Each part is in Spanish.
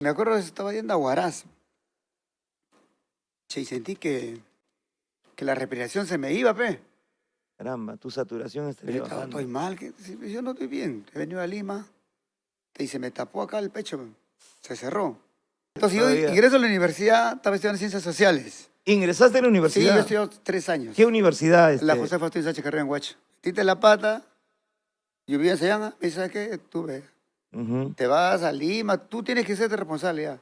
Me acuerdo que estaba yendo a Huaraz. Che, y sentí que la respiración se me iba, pe. Caramba, tu saturación estaría bajando. Estoy mal, yo no estoy bien. He venido a Lima y se me tapó acá el pecho, pe. Se cerró. Entonces yo Todavía. ingreso a la universidad, estaba estudiando Ciencias Sociales. ¿Ingresaste a la Sí, universidad? yo he estudiado 3 años. ¿Qué universidad? La José Faustín Sánchez Carrera en Huacho. Tite la pata, yo vivía en Sayanga, me dice, ¿sabes qué? Tú ves, Ujú. te vas a Lima, tú tienes que ser responsable ya.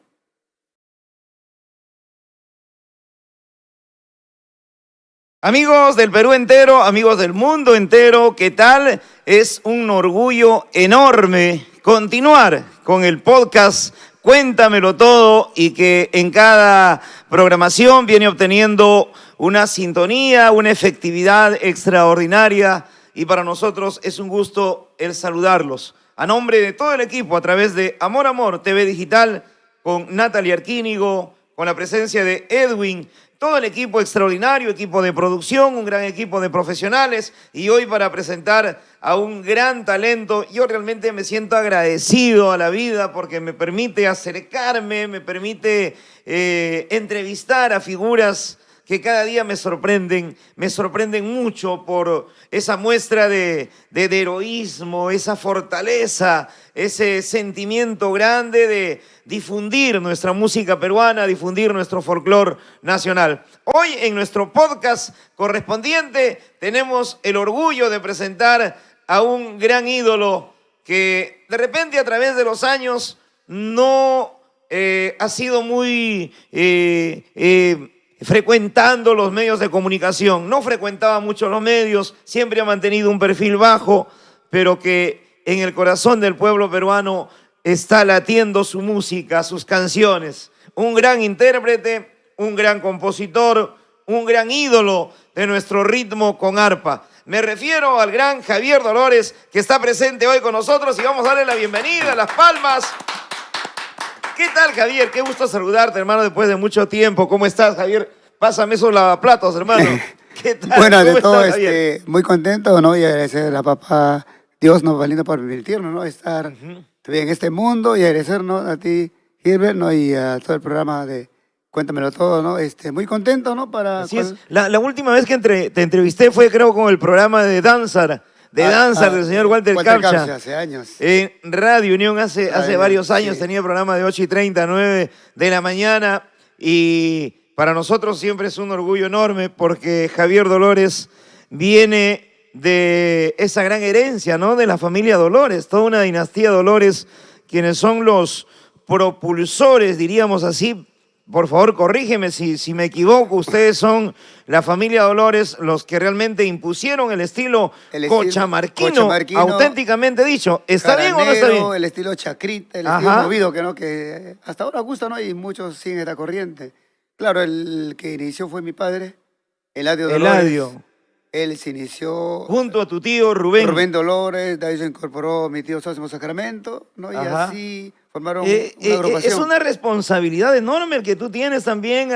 Amigos del Perú entero, amigos del mundo entero, ¿qué tal? Es un orgullo enorme continuar con el podcast Cuéntamelo Todo y que en cada programación viene obteniendo una sintonía, una efectividad extraordinaria y para nosotros es un gusto el saludarlos. A nombre de todo el equipo a través de Amor Amor TV Digital con Natalie Arquínigo, con la presencia de Edwin, todo el equipo extraordinario, equipo de producción, un gran equipo de profesionales y hoy para presentar a un gran talento, yo realmente me siento agradecido a la vida porque me permite acercarme, me permite entrevistar a figuras que cada día me sorprenden mucho por esa muestra de heroísmo, esa fortaleza, ese sentimiento grande de difundir nuestra música peruana, difundir nuestro folclore nacional. Hoy en nuestro podcast correspondiente tenemos el orgullo de presentar a un gran ídolo que de repente a través de los años no ha sido muy frecuentando los medios de comunicación. No frecuentaba mucho los medios, siempre ha mantenido un perfil bajo, pero que en el corazón del pueblo peruano está latiendo su música, sus canciones. Un gran intérprete, un gran compositor, un gran ídolo de nuestro ritmo con arpa. Me refiero al gran Javier Dolores, que está presente hoy con nosotros y vamos a darle la bienvenida, las palmas. ¿Qué tal, Javier? Qué gusto saludarte, hermano, después de mucho tiempo. ¿Cómo estás, Javier? Pásame esos lavaplatos, hermano. ¿Qué tal? Bueno, de ¿Cómo todo, estás, Javier? muy contento, ¿no? Y agradecer a papá Dios, ¿no? Valiendo por permitirnos, ¿no? Estar en este mundo y agradecer, ¿no? A ti, Gilbert, ¿no? Y a todo el programa de Cuéntamelo Todo, ¿no? Muy contento, ¿no? Así es. La última vez que te entrevisté fue, creo, con el programa de Danzar, del señor Walter Capcha. Hace años. En Radio Unión hace varios años, sí. tenía programa de 8:30 a 9 de la mañana y para nosotros siempre es un orgullo enorme porque Javier Dolores viene de esa gran herencia, ¿no? De la familia Dolores, toda una dinastía Dolores, quienes son los propulsores, diríamos así. Por favor, corrígeme si me equivoco. Ustedes son la familia Dolores los que realmente impusieron el estilo cochamarquino, auténticamente dicho. ¿Está bien o no está bien? El estilo chacrita, el estilo movido, que hasta ahora gusta, ¿no? Y muchos siguen esta corriente. Claro, el que inició fue mi padre, Eladio Dolores. Eladio. Él se inició junto a tu tío Rubén. Rubén Dolores, de ahí se incorporó mi tío Sósimo Sacramento, ¿no? Y así formaron una agrupación. Es una responsabilidad enorme el que tú tienes también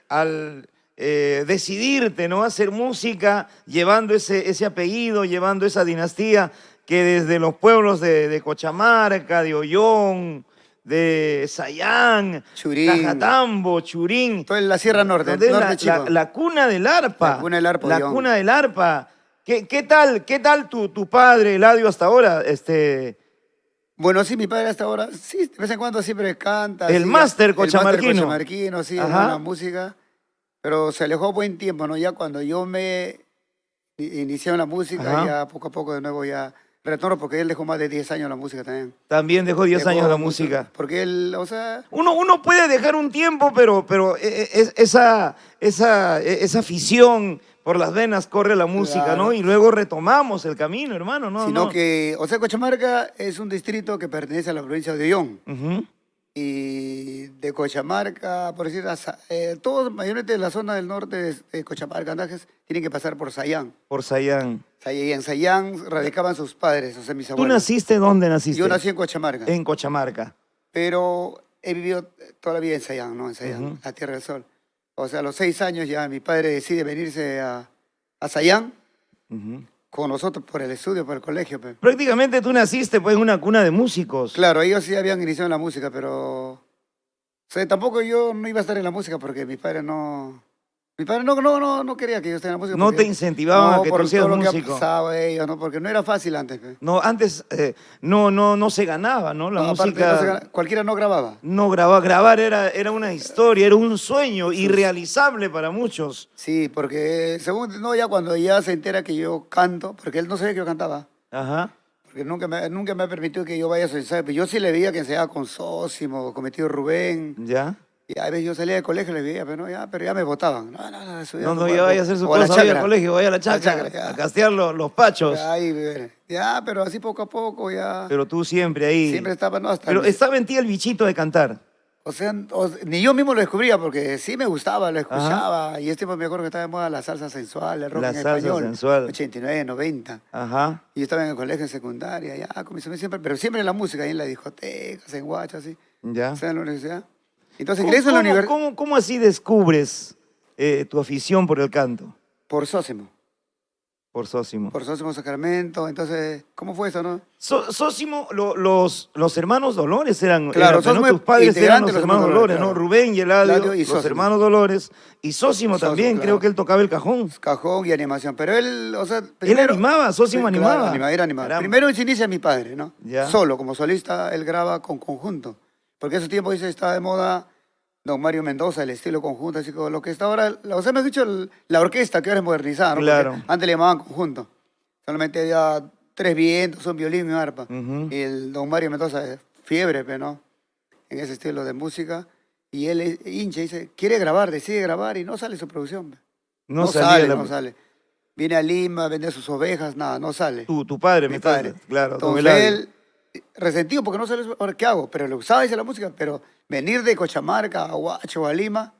al decidirte, ¿no? A hacer música, llevando ese apellido, llevando esa dinastía que desde los pueblos de Cochamarca, de Ollón, de Sayán, Churín, Cajatambo, Churín. Toda la Sierra Norte, la cuna del arpa. La cuna del arpa. La cuna del arpa. ¿Qué tal tu padre, Eladio, hasta ahora? Bueno, sí, mi padre hasta ahora, sí, de vez en cuando siempre canta. El máster cochamarquino. El máster cochamarquino, sí, la música. Pero se alejó buen tiempo, ¿no? Ya cuando yo me inicié en la música, ya poco a poco de nuevo ya retorno, porque él dejó más de 10 años la música también. También dejó 10 años la música. Porque él, o sea... Uno puede dejar un tiempo, pero esa afición por las venas corre la música, claro, ¿no? Y luego retomamos el camino, hermano, ¿no? Sino que, o sea, Cochamarca es un distrito que pertenece a la provincia de Ollón. Y de Cochamarca, por decir, todos, mayormente de la zona del norte de Cochamarca, Andajes, tienen que pasar por Sayán. Por Sayán. Y en Sayán radicaban sus padres, o sea, mis abuelos. ¿Tú naciste dónde naciste? Yo nací en Cochamarca. En Cochamarca. Pero he vivido toda la vida en Sayán, ¿no? En Sayán, la Tierra del Sol. O sea, a los 6 años ya mi padre decide venirse a Sayán con nosotros por el estudio, por el colegio. Prácticamente tú naciste pues en una cuna de músicos. Claro, ellos sí habían iniciado en la música, pero O sea, tampoco yo no iba a estar en la música porque mi padre no... Mi padre no quería que yo esté en la música. No porque- te incentivaban a que por tú seas todo lo que ha músico. pasado ellos, ¿no? Porque no era fácil antes. Pe. No, antes no se ganaba, ¿no? La No, aparte, música cualquiera no grababa. no grababa. Grabar era una historia, era un sueño irrealizable para muchos. Sí, porque según, no, ya cuando ya se entera que yo canto, porque él no sabía que yo cantaba, Ajá. porque nunca me ha permitido que yo vaya a su ensayo, pero yo sí le veía que ensayaba con Sósimo, con mi tío Rubén, ¿Ya? y a veces yo salía del colegio y le veía, pero ya me votaban. Eso ya No, puede, ya vaya a hacer su o a la cosa, vaya al chacra. colegio, vaya a la chacra, chacra, ya. a castear los pachos. Ya, pero así poco a poco ya, Pero tú siempre ahí. siempre estaba, no, hasta... Pero estaba en ti el bichito de cantar. O sea, ni yo mismo lo descubría porque sí me gustaba, lo Ajá. escuchaba. Y este tiempo me acuerdo que estaba de moda la salsa sensual, el rock La en salsa español. sensual. 89, 90. Ajá. Y yo estaba en el colegio en secundaria, ya, con mis amigos siempre, pero siempre en la música, ahí en las discotecas, en guachas, así. ¿Ya? O sea, en la universidad. Entonces ingreso en la universidad ¿Cómo así descubres tu afición por el canto? por Sósimo. Por Sósimo. Por Sósimo Sacramento. Entonces, ¿cómo fue eso, no? Sósimo, los hermanos Dolores eran, Claro, ¿no? Sósimo Tus padres eran integrante los de los hermanos hermanos Dolores, Dolores, ¿no? claro. Rubén y Eladio, Eladio y los Sósimo. hermanos Dolores. Y Sósimo Sósimo, también, claro. creo que él tocaba el cajón. Cajón y animación. Pero él, o sea, Él primero... animaba, Sósimo Sí, animaba. Claro, era animado. Caramba. Primero se inicia mi padre, ¿no? Ya. Solo, como solista, él graba con conjunto. Porque ese tiempo dice, estaba de moda Don Mario Mendoza, el estilo conjunto, así como lo que está ahora, o sea, me has dicho la orquesta que ahora es modernizada, ¿no? Claro. Porque antes le llamaban conjunto. Solamente había 3 vientos, un violín y un arpa. Ujú. Y el Don Mario Mendoza es fiebre, ¿no? En ese estilo de música. Y él es hincha, dice, quiere grabar, decide grabar y no sale su producción. Pe. No salía no sale. Viene a Lima, vende sus ovejas, nada, no sale. Tu padre, Mi me estás- padre. Claro, don Entonces Eladio. él, resentido porque no sale, ahora ¿qué hago? Pero le gustaba, dice la música, pero venir de Cochamarca a Huacho, a Lima,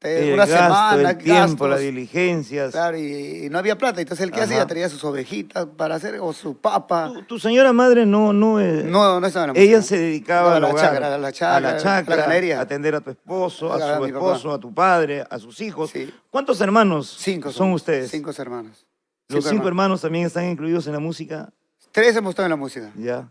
El una gasto, semana, el tiempo, las gastos, diligencias. claro, y no había plata. Entonces él, ¿qué Ajá. hacía? Traía sus ovejitas para hacer, o su papa. Tu señora madre no No estaba en la ella música. se dedicaba No, al a la hogar, chacra, a la chacra, chacra, a la ganadería. a atender a tu esposo, A a su mi papá. esposo, a tu padre, a sus hijos. Sí. ¿Cuántos hermanos 5 son ustedes? 5 hermanos. Los 5 hermanos también están incluidos en la música. 3 hemos estado en la música. Ya.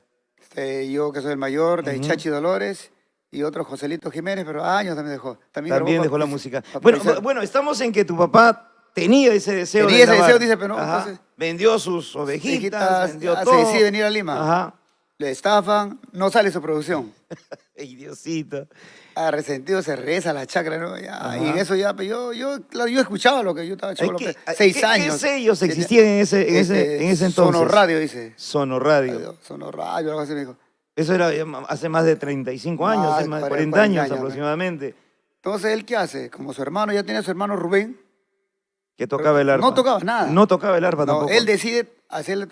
Yo que soy el mayor, de Ujú. Chachi Dolores, y otro Joselito Jiménez, pero años también dejó. También grabó dejó la pa- música. pa- Bueno, pa- bueno, estamos en que tu papá tenía ese deseo Tenía de ese grabar. deseo, dice, pero no, Ajá. entonces- Vendió sus ovejitas, Hijitas, vendió se todo. decide venir a Lima. Ajá. Le estafan, no sale su producción. Ay, Diosito. Resentido se reza la chacra, ¿no? Ya, Ajá. y en eso ya, pues, claro, yo escuchaba lo que yo estaba Ay, chico, ¿qué- 6 qué años. sellos existían en ese entonces? Sonorradio, dice. Sonorradio. Sonorradio, algo así me dijo. Eso era ya hace más de 35 años, Más, hace más de 40 40 años años, aproximadamente, Entonces, ¿él qué hace? Como su hermano ya tenía su hermano Rubén, que tocaba el arpa. no tocaba nada. No tocaba el arpa no, tampoco. él decide hacerle...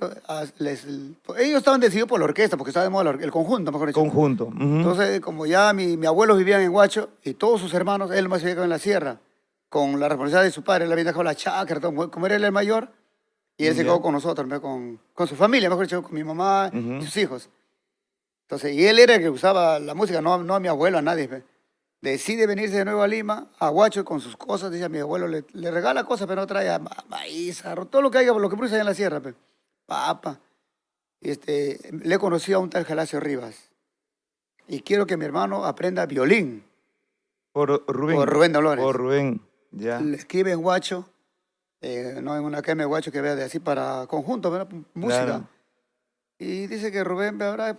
ellos estaban decididos por la orquesta, porque estaba de moda el conjunto, mejor dicho. Conjunto. Ujú. Entonces, como ya mi abuelo vivía en Huacho y todos sus hermanos, él más se había quedado en la sierra, con la responsabilidad de su padre, él había dejado la chacra, todo, como era él el mayor, y él se Ya. quedó con nosotros, ¿no? con su familia, mejor dicho, con mi mamá Ujú. y sus hijos. Entonces, y él era el que usaba la música, no a mi abuelo, a nadie. Pe. Decide venirse de nuevo a Lima, a Huacho, con sus cosas, dice a mi abuelo, le regala cosas, pero no trae maíz, arroz, todo lo que haya, lo que produce allá en la sierra, pe. Papa. Le conocí a un tal Galacio Rivas. Y quiero que mi hermano aprenda violín. Por Rubén. Por Rubén Dolores. Por Rubén, ya. Le escribe en Huacho, no en una academia de Huacho que vea de así para conjunto, ¿verdad? Música. Claro. Y dice que Rubén habrá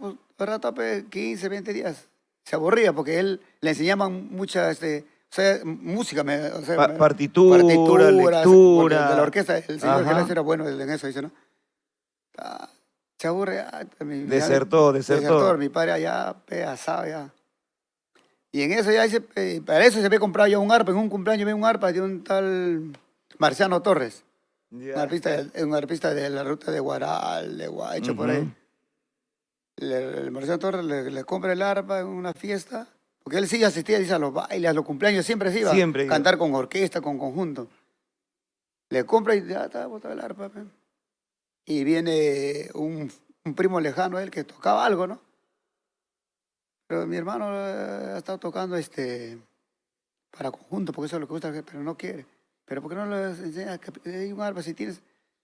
tape 15, 20 días. Se aburría porque él le enseñaban mucha, música, Partitura, partituras, lectura. porque de la orquesta, el señor Ajá. Galacio era bueno en eso, dice, ¿no? Se aburre. Desertó. Mi padre allá, asado ya. Y en eso ya dice, para eso se había comprado ya un arpa, en un cumpleaños había un arpa de un tal Marciano Torres, Ya. un arpista de la ruta de Guaral, de Guacho, por ahí. Ujú. El Marciano Torres le compra el arpa en una fiesta, porque él sí asistía, dice, a los bailes, a los cumpleaños, siempre se iba Siempre a iba. cantar con orquesta, con conjunto. Le compra y ya está botado el arpa. Pe. Y viene un primo lejano a él que tocaba algo, ¿no? Pero mi hermano ha estado tocando para conjunto, porque eso es lo que gusta, pero no quiere. Pero ¿por qué no le enseñas que hay un arpa si tienes?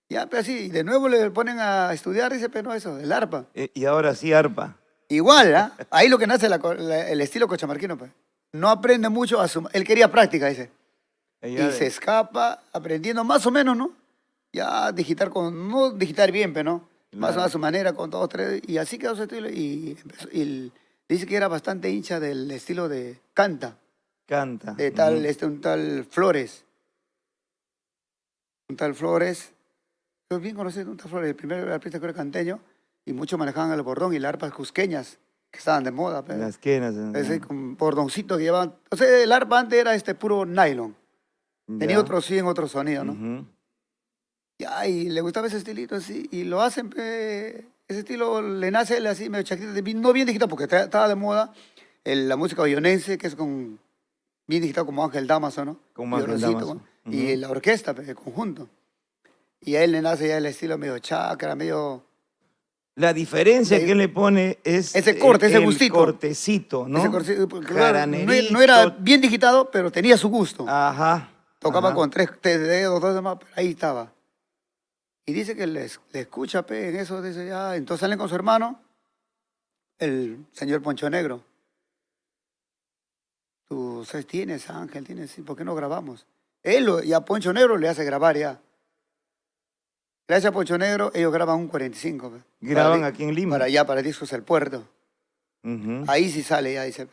Ya, pero así, y de nuevo le ponen a estudiar, dice, pero no, eso, el arpa. Y ahora sí, arpa. Igual, ¿ah? Ahí lo que nace el estilo cochamarquino, pues. no aprende mucho él quería práctica, dice. Ella Y se escapa aprendiendo más o menos, ¿no? Ya digitar no digitar bien, pero no. Más o menos a su manera, con dos, tres, y así quedó su estilo. Y dice que era bastante hincha del estilo de Canta, canta. de tal, un tal Flores. Un tal Flores, yo bien conocido, un tal Flores, el primer artista que era canteño, y muchos manejaban el bordón y las arpas cusqueñas, que estaban de moda, pues. Las quenas. Ese con bordoncito que llevaban. O sea, el arpa antes era puro nylon. Tenía otro sonido, ¿no? Ya, y le gustaba ese estilito así, y lo hacen, ese estilo le nace a él así, medio chaqueta, no bien digitado, porque estaba de moda la música bayonense, que es bien digitado como Ángel Damaso, ¿no? Como Ángel Violoncito, Damaso. Y la orquesta, el conjunto. Y a él le nace ya el estilo medio chakra, medio... La diferencia que él le pone es ese corte, ese gustito. Cortecito, ¿no? Ese cortecito, porque, claro, no Caranerito. era bien digitado, pero tenía su gusto. Ajá. Tocaba con tres dedos, dos demás, pero ahí estaba. Y dice que le escucha en eso, dice ya. Entonces salen con su hermano, el señor Poncho Negro. Tú sabes, tienes, Ángel, tienes, sí, ¿por qué no grabamos? Y a Poncho Negro le hace grabar ya. Gracias a Poncho Negro, ellos graban un 45. Graban aquí en Lima. Para Discos El Puerto. Ahí sí sale ya, dice.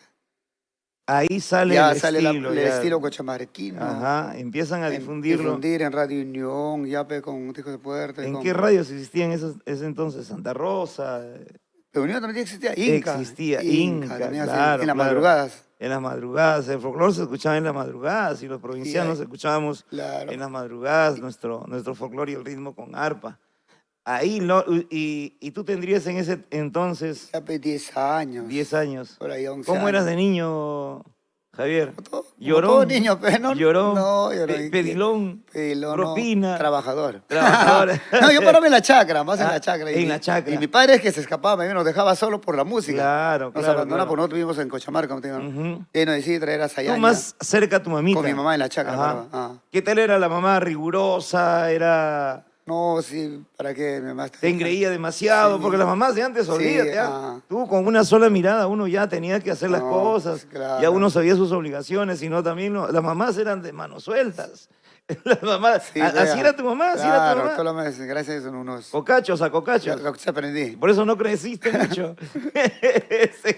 Ahí sale ya el sale estilo. el estilo cochamarquino. Ajá, empiezan a difundirlo. Difundir en Radio Unión, ya con Discos del Puerto. ¿En qué radios existían ese entonces? Santa Rosa. La Unión también existía, Inca. Existía, Inca, claro. En las madrugadas. En las madrugadas, el folclore se escuchaba en las madrugadas y los provincianos escuchábamos en las madrugadas nuestro folclore y el ritmo con arpa. Ahí, y tú tendrías en ese entonces... Ya, 10 años. 10 años. Por ahí 11 ¿Cómo años. eras de niño, Javier? Llorón. Todo niño, pero no. Llorón. No, pedilón. Propina. No, trabajador. No, yo paraba en la chacra, más en la chacra. En la chacra. Y mi padre es que se escapaba, nos dejaba solo por la música. Claro, Nos abandonaba, porque nosotros vivimos en Cochamarca, como te digo. Y nos decía traer a Sayaña. Tú más cerca a tu mamita. Con mi mamá en la chacra. ¿Qué tal era la mamá? ¿Rigurosa? ¿Era...? No, sí, ¿para qué? Mi mamá te engreía demasiado, porque las mamás de antes, olvídate, tú con una sola mirada uno ya tenía que hacer las cosas, claro. ya uno sabía sus obligaciones, sino también las mamás eran de manos sueltas. Las mamás, así era tu mamá, así era tu mamá. Todos los meses, gracias a eso, unos... Cocachos a cocachos. Lo que aprendí. Por eso no creciste mucho.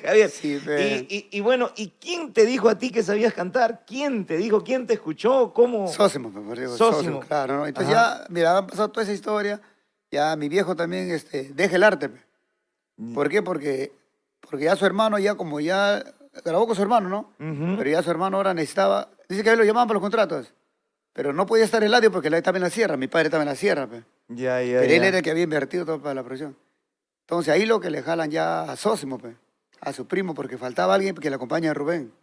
Javier. Sí, y bueno, ¿y quién te dijo a ti que sabías cantar? ¿Quién te dijo? ¿Quién te escuchó? ¿Cómo? Sósimo, Sósimo, claro, ¿no? Entonces ya, mira, han pasado toda esa historia. Ya mi viejo también deja el arte. ¿Por qué? Porque ya su hermano, como ya grabó con su hermano, ¿no? Pero ya su hermano ahora necesitaba... Dice que a él lo llamaban para los contratos. Pero no podía estar en el radio porque él estaba en la sierra, mi padre estaba en la sierra. Pero él era el que había invertido todo para la producción. Entonces ahí lo que le jalan ya a Sósimo, a su primo, porque faltaba alguien que le acompañe a Rubén.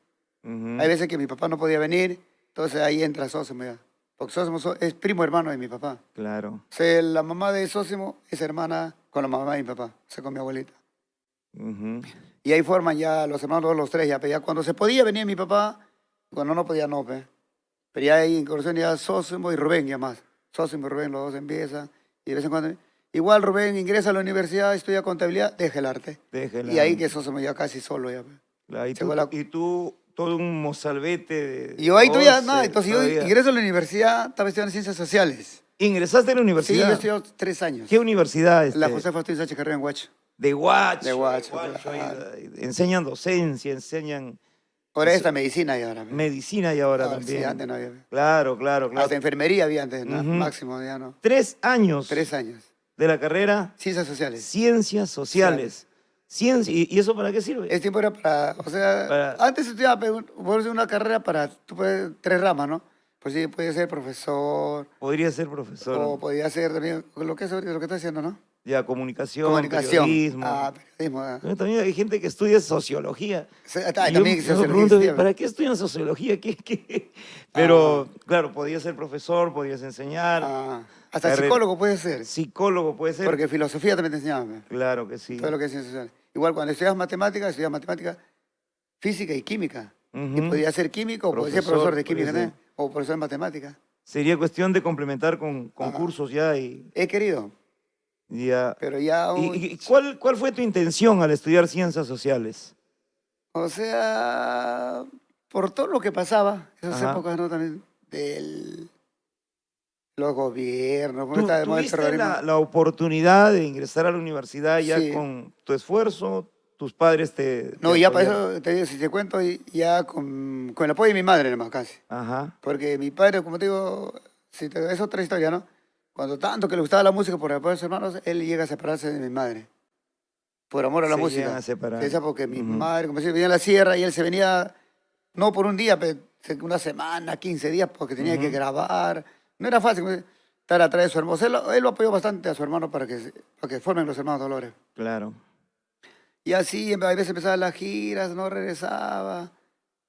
Hay veces que mi papá no podía venir, entonces ahí entra Sósimo ya. Porque Sósimo es primo hermano de mi papá. Claro. O sea, la mamá de Sósimo es hermana con la mamá de mi papá, o sea, con mi abuelita. Y ahí forman ya los hermanos, los tres, ya, ya cuando se podía venir mi papá, cuando no podía no, Pero ya hay incursión ya Sósimo y Rubén ya más. Sósimo y Rubén, los dos empiezan. Y de vez en cuando... Igual Rubén ingresa a la universidad, estudia contabilidad, deja el arte. Y ahí que Sósimo ya casi solo ya. Claro, y tú, todo un mozalbete. Y yo ahí todavía nada. Entonces yo ingreso a la universidad, estaba estudiando Ciencias Sociales. ¿Ingresaste a la universidad? Sí, yo estudié 3 años. ¿Qué universidad? La José Faustín Sánchez Carrera en Huacho. De Huacho. De Huacho. Enseñan docencia, enseñan... Ahora esta medicina y ahora. Medicina y ahora también. Sí, antes no había. Claro. Hasta enfermería había antes, máximo ya no. 3 años. 3 años. De la carrera. Ciencias Sociales. Ciencias Sociales. ¿Y eso para qué sirve? Este tiempo era antes estudiaba una carrera para, tú puedes, 3 ramas, ¿no? Pues sí, podía ser profesor. Podría ser profesor. O podía ser también lo que está haciendo, ¿no? Ya, comunicación. Periodismo. Periodismo. También hay gente que estudia sociología. También sociología. ¿Para qué estudian sociología? Pero, claro, podía ser profesor, podías enseñar. Hasta psicólogo puede ser. Psicólogo puede ser. Porque filosofía también te enseñaban. Claro que sí. Todo lo que es ciencias sociales. Igual cuando estudias matemática, física y química. Y podía ser químico, o podía ser profesor de química también, o profesor de matemática. Sería cuestión de complementar con cursos ya y... He querido. Ya. Pero ya... ¿Y cuál fue tu intención al estudiar Ciencias Sociales? O sea... por todo lo que pasaba, esas Ajá. épocas, ¿no? También los gobiernos, cómo estaba de moda el ¿Tuviste terrorismo. la oportunidad de ingresar a la universidad ya Sí. con tu esfuerzo? ¿Tus padres te No, ya para apoyaron? eso, te digo, si te cuento, ya con el apoyo de mi madre nomás casi. Ajá. Porque mi padre, como te digo, es otra historia, ¿no? Cuando tanto que le gustaba la música por el apoyo de sus hermanos, él llega a separarse de mi madre, por amor a la Se llegan música. a separar. Esa porque mi Ujú. madre, como se venía a la sierra y él se venía, no por un día, pero una semana, 15 días, porque tenía que Ujú. grabar. No era fácil estar atrás de su hermano. Él lo apoyó bastante a su hermano para que formen los hermanos Dolores. Claro. Y así, a veces empezaban las giras, no regresaba.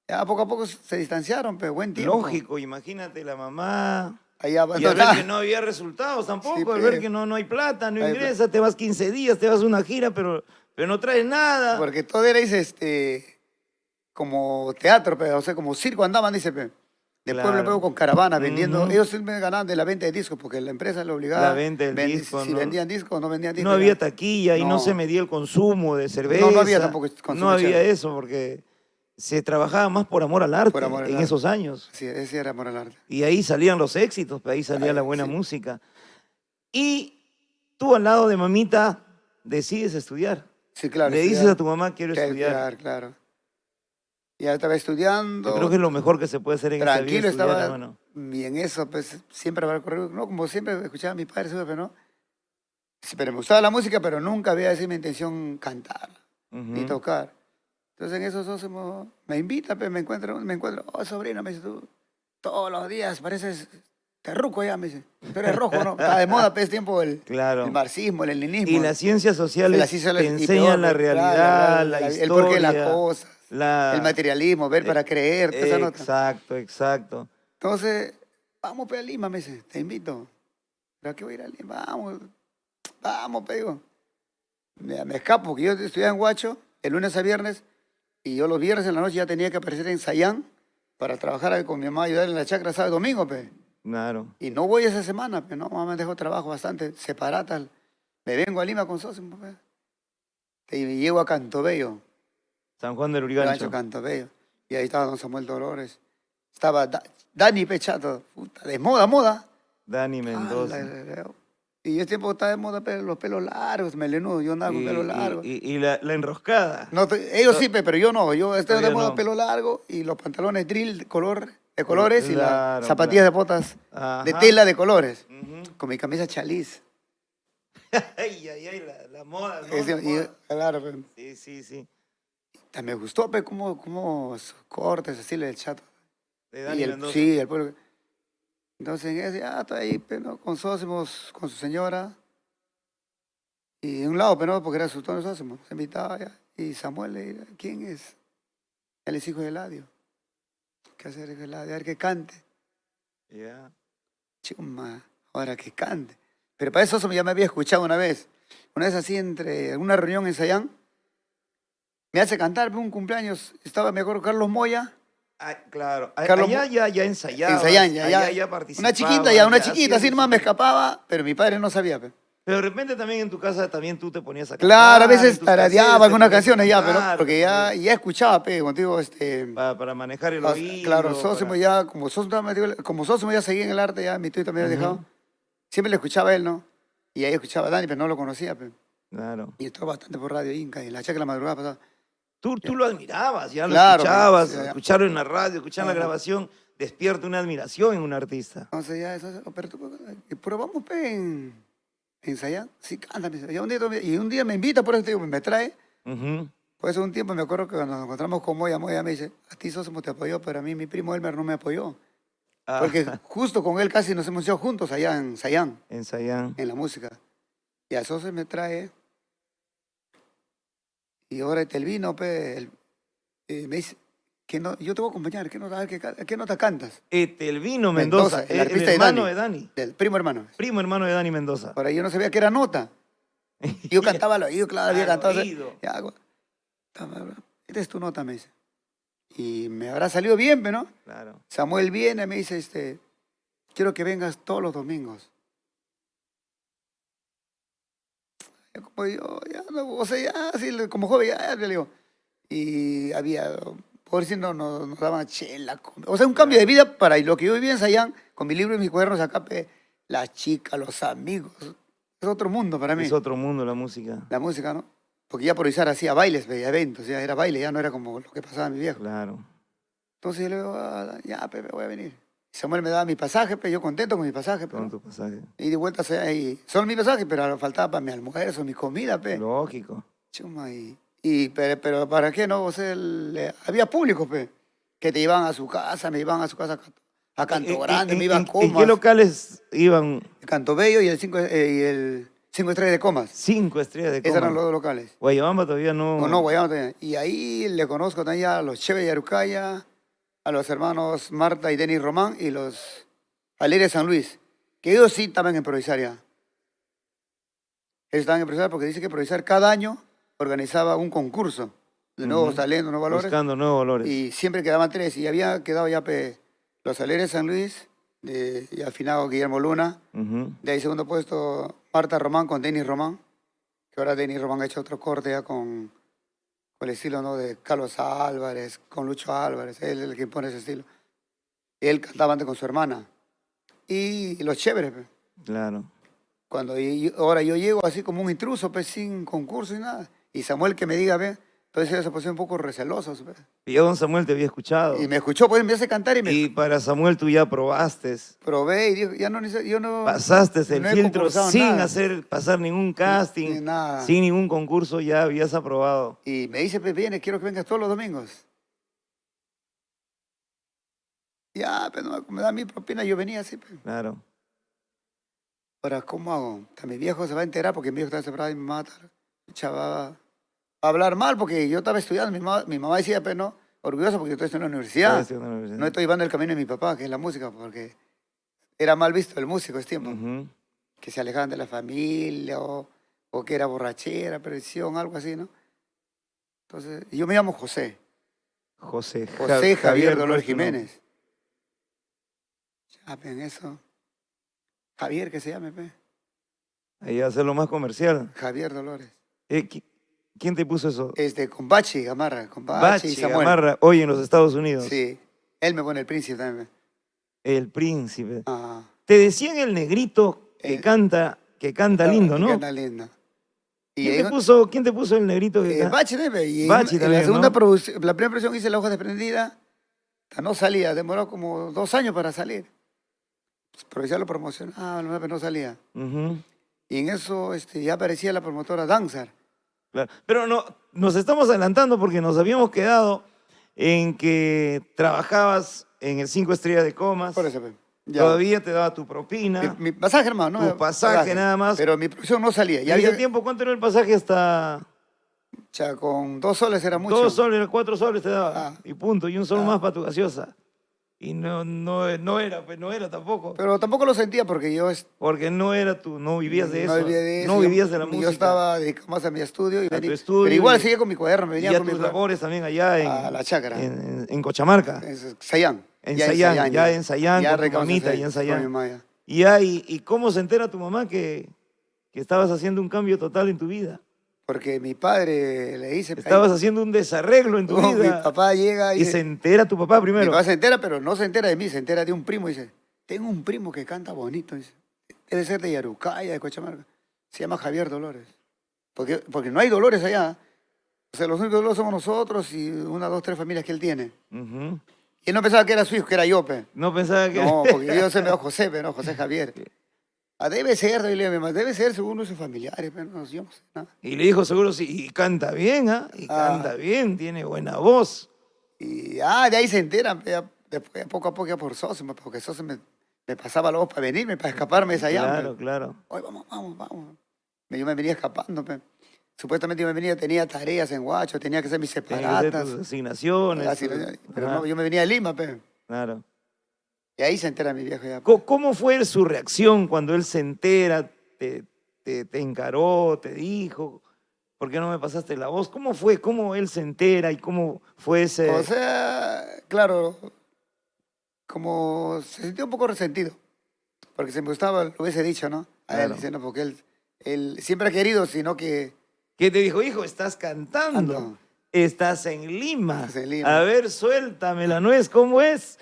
Ya poco a poco se distanciaron, pero buen tiempo. Lógico, imagínate la mamá. Allá, Y al entonces, ver que no había resultados sí, tampoco, al ver pe, que no hay plata, no ahí, ingresa, te vas 15 días, te vas a una gira, pero no traes nada. porque todo era como teatro, pero, o sea, como circo andaban, dice, pe. De pueblo a pueblo Claro. con caravanas vendiendo. Ujú. Ellos siempre ganaban de la venta de discos, porque la empresa lo La obligaba, venta del disco, si ¿no? vendían discos o no vendían No discos, había ya. taquilla y no se No, medía el consumo de no había cerveza. tampoco No consumo de había chela, eso porque se trabajaba más por amor al por arte amor al en arte. esos años. Así, ese era amor al arte. Y ahí salían los éxitos, pues ahí salía la Ay, buena sí, música. Y tú al lado de mamita decides estudiar. sí, claro, Le dices a estudiar, tu mamá, quiero estudiar. estudiar, claro. Ya estaba Yo creo estudiando, que es lo mejor que se puede hacer en esta vida, tranquilo estudiar, estaba, hermano. y en eso, pues, siempre habrá corrido, no, como siempre escuchaba a mi padre, siempre, ¿no? Sí, pero me gustaba la música, pero nunca había sido mi intención cantar, ni Ujú. tocar. Entonces en esos dos me invita, pues, me encuentro, oh, sobrino, me dice tú, todos los días pareces terruco ya, me dice. Tú eres rojo, ¿no? Estaba de moda, pues, tiempo el Claro. marxismo, el Y leninismo. las ciencias Se las sociales hizo, te y peor, enseñan la pues, claro, realidad, la el porqué de las historia, cosas, el la... materialismo, ver eh, para creer, toda esa nota. exacto, exacto. Entonces, vamos, pues, a Lima, me dice, te invito. ¿Pero a qué voy a ir a Lima? Vamos, pues, digo. Me escapo, porque yo estudiaba en Huacho, el lunes a viernes, y yo los viernes en la noche ya tenía que aparecer en Sayán para trabajar ahí con mi mamá, ayudar en la chacra sábado y domingo, pues. Claro. Y no voy esa semana, pues, no, mamá me dejó trabajo bastante, separata. Me vengo a Lima con Sosimo, pues. Y me llego a Cantobello, San Juan del Rancho Urigancho. Cantobello. Y ahí estaba don Samuel Dolores. Estaba Dani Pechato, puta, de moda, moda. Dani ¡Hala! Mendoza. Y ese tiempo estaba de moda los pelos largos, melenudo, yo andaba con pelo largo. Y la enroscada. No, ellos To- sí, pero yo no. Yo estoy de Todavía moda no. pelo largo y los pantalones drill de colores y las Claro, zapatillas claro. de botas de Ajá. tela de colores. Ujú. Con mi camisa chaliz. Ay, ay, ay, la moda, ¿no? La Y, moda. claro, pues, Sí, sí, sí. me gustó pues, como sus cortes, así el chato. De Y Dani Mendoza. sí, el pueblo. Entonces, en ese, estoy ahí, pues, ¿no? Con Sósimos, con su señora. Y de un lado, pero no, porque era su tono Sósimos. Se invitaba ya. Y Samuel le dice, ¿quién es? Él es hijo de Eladio. ¿Qué hacer hijo de Eladio? A ver que cante. Ya. Chuma, ahora que cante. Pero para eso ya me había escuchado una vez. Una vez así, entre una reunión en Sayán, me hace cantar un cumpleaños. Estaba, me acuerdo, Carlos Moya. Ah, claro. Carlos Allá ya en Sayán, ensayabas, ya, allá ya. ya Una participabas, ya chiquita, hacías así de nomás me chiquito. escapaba, pero mi padre no sabía. Pe. Pero de repente también en tu casa también tú te ponías a Claro, a cantar, en veces tus cassettes tarareaba te algunas ponías a canciones ya, pero cantar, te porque ponías ya escuchaba, pe, contigo, para manejar el claro, oído, Sósimo para... ya, como Sósimo ya seguía en el arte, ya mi tío también había Ujú. dejado. Siempre le escuchaba a él, ¿no? Y ahí escuchaba a Dani, pero no lo conocía, pe. Claro. Y estuvo bastante por Radio Inca, y la chacra la madrugada pasada. Tú Ya. lo admirabas, ya lo Claro, pe, escuchabas, sí, ya. escucharlo en la radio, escuchar la Ajá. grabación, despierta una admiración en un artista. Entonces ya, pero pero vamos, pe, en Sayán. Sí, canta, me dice. Y un día me invita, por eso te digo, me trae. Ujú. Pues un tiempo me acuerdo que cuando nos encontramos con Moya me dice, a ti Sósimo te apoyó, pero a mí mi primo Elmer no me apoyó. Ah, Porque justo con él casi nos hemos ido juntos allá en Sayán, en Sayán. en la música. Y a Sosa me trae, y ahora el vino, pe, me dice, que no, yo te voy a acompañar, ¿qué nota, qué nota cantas? Etelvino Mendoza, Mendoza, el el artista de hermano Dani, de Dani, del primo hermano. primo hermano de Dani Mendoza. Ahora yo no sabía que era nota. Yo cantaba al oído, claro, había Al cantado. oído. Ya, esta es tu nota, me dice. Y me habrá salido bien, ¿no? Claro. Samuel viene, me dice, quiero que vengas todos los domingos. Ya como yo, ya, no, o sea, ya, así, como joven, ya, le digo. Y había por decir, nos daban chela. O sea, un cambio de vida para lo que yo vivía en Sayán, con mi libro y mis cuadernos acá, las chicas, los amigos. Es otro mundo para mí. Es otro mundo la música. La música, ¿no? Porque ya por izar hacía bailes, veía eventos, ya era baile, ya no era como lo que pasaba a mi viejo. Claro. Entonces yo le digo, ya, Pepe, voy a venir. Samuel me daba mi pasaje, yo contento con mi pasaje. Con tu pasaje. Y de vuelta y solo mi pasaje, pero faltaba para mi almuerzo, mi comida, Lógico. Chuma, pero ¿para qué no? O sea, había público, que te iban a su casa, me iban a su casa a Canto Grande, me iban a Comas. ¿En qué locales iban? Canto Bello y el 5 Estrellas de Comas. 5 estrellas de Comas. Esos eran los dos locales. Guayabamba todavía no. No, Guayama todavía. Y ahí le conozco también a los Cheve de Arucaya, a los hermanos Marta y Denis Román y los Alegres de San Luis, que ellos sí estaban en improvisar ya. Ellos estaban en improvisar porque dice que improvisar cada año organizaba un concurso de nuevos talentos, nuevos valores. Buscando nuevos valores. Y siempre quedaban 3. Y había quedado ya los Alegres de San Luis, y afinado Guillermo Luna. De ahí segundo puesto Marta Román con Denis Román, que ahora Denis Román ha hecho otro corte ya con el estilo, ¿no?, de Carlos Álvarez, con Lucho Álvarez, él es el que impone ese estilo. Él cantaba antes con su hermana. Y los chéveres, Claro. Cuando ahora yo llego así como un intruso, sin concurso y nada. Y Samuel que me diga, entonces él se puso un poco receloso. Y yo, don Samuel, te había escuchado. Y me escuchó, pues me hace cantar Y para Samuel tú ya probaste. Probé y dijo, yo no... Pasaste el he filtro sin nada. pasar ningún casting, Ni nada. sin ningún concurso, ya habías aprobado. Y me dice, quiero que vengas todos los domingos. Ya, pero me da mi propina, yo venía así. Claro. Ahora, ¿cómo hago? Mi viejo se va a enterar porque mi viejo está separado y mi mamá va a hablar mal porque yo estaba estudiando. Mi mamá decía, no, orgullosa porque yo estoy en la universidad. No estoy llevando el camino de mi papá, que es la música, porque era mal visto el músico ese tiempo. Que se alejaban de la familia o que era borrachera, presión, algo así, ¿no? Entonces, yo me llamo José. José Javier Dolores Jiménez. Ya, en eso. Javier, que se llame, Ahí va a ser lo más comercial. Javier Dolores. ¿Quién te puso eso? Con Bachi Gamarra, con Bachi y Samuel. Gamarra, hoy en los Estados Unidos. Sí, él me pone el príncipe también. El príncipe. Ah. Te decían el negrito que canta lindo, ¿no? Que canta lindo. ¿Quién te puso el negrito que canta? Bachi también. Y Bachi en también, la segunda ¿no? producción, la primera producción hice La Hoja Desprendida, no salía, demoró como 2 años para salir. Pero ya lo promocionaba, no salía. Y en eso ya aparecía la promotora Danzar. Claro. Pero no, nos estamos adelantando porque nos habíamos quedado en que trabajabas en el 5 Estrellas de Comas. Por eso, Todavía te daba tu propina. Mi pasaje, hermano. Tu pasaje nada más. Pero mi producción no salía. ¿Y ese tiempo cuánto era el pasaje hasta...? Con 2 soles era mucho. 2 soles, 4 soles te daba. Y punto. Y un sol más para tu gaseosa. Y no era tampoco. Pero tampoco lo sentía porque yo... Porque no vivías de eso. No vivía de eso. No vivías de la música. Yo estaba dedicado más a mi estudio. Tu estudio. Pero igual seguía con mi cuaderno. Me venía y a con tus mi labores también allá a la chácara. En Cochamarca. En Sayán. En Sayán, con tu mamita y en Sayán. ¿Y cómo se entera tu mamá que estabas haciendo un cambio total en tu vida? Porque mi padre le dice... Estabas haciendo un desarreglo en tu vida. Mi papá llega y se entera tu papá primero. Mi papá se entera, pero no se entera de mí, se entera de un primo. Dice, tengo un primo que canta bonito. Dice, debe ser de Yarucaya, de Cochamarca. Se llama Javier Dolores. Porque no hay Dolores allá. O sea, los únicos Dolores somos nosotros y 1, 2, 3 familias que él tiene. Y él no pensaba que era su hijo, que era yo, No pensaba que... No, porque yo se me llamo José, no, José Javier. Debe ser, debe ser según nuestros familiares, pero no, yo no sé nada. Y le dijo seguro sí, y canta bien, canta bien, tiene buena voz. Y de ahí se enteran, después poco a poco ya por Sosa, porque Sosa me pasaba la voz para venirme, para escaparme de esa llama. Claro. Oye, vamos. Yo me venía escapando, Supuestamente tenía tareas en Huacho, tenía que hacer mis separatas. Tenía que hacer tus asignaciones. Pero no, yo me venía de Lima, Claro. Y ahí se entera mi viejo ya. ¿Cómo fue su reacción cuando él se entera, te encaró, te dijo, ¿por qué no me pasaste la voz? ¿Cómo fue? ¿Cómo él se entera y cómo fue ese...? O sea, claro, como se sintió un poco resentido, porque si me gustaba, lo hubiese dicho, ¿no? A él, diciendo, porque él siempre ha querido, sino que... ¿Qué te dijo? Hijo, estás cantando. Estás en Lima. Estás en Lima. A ver, suéltame la nuez, ¿cómo es?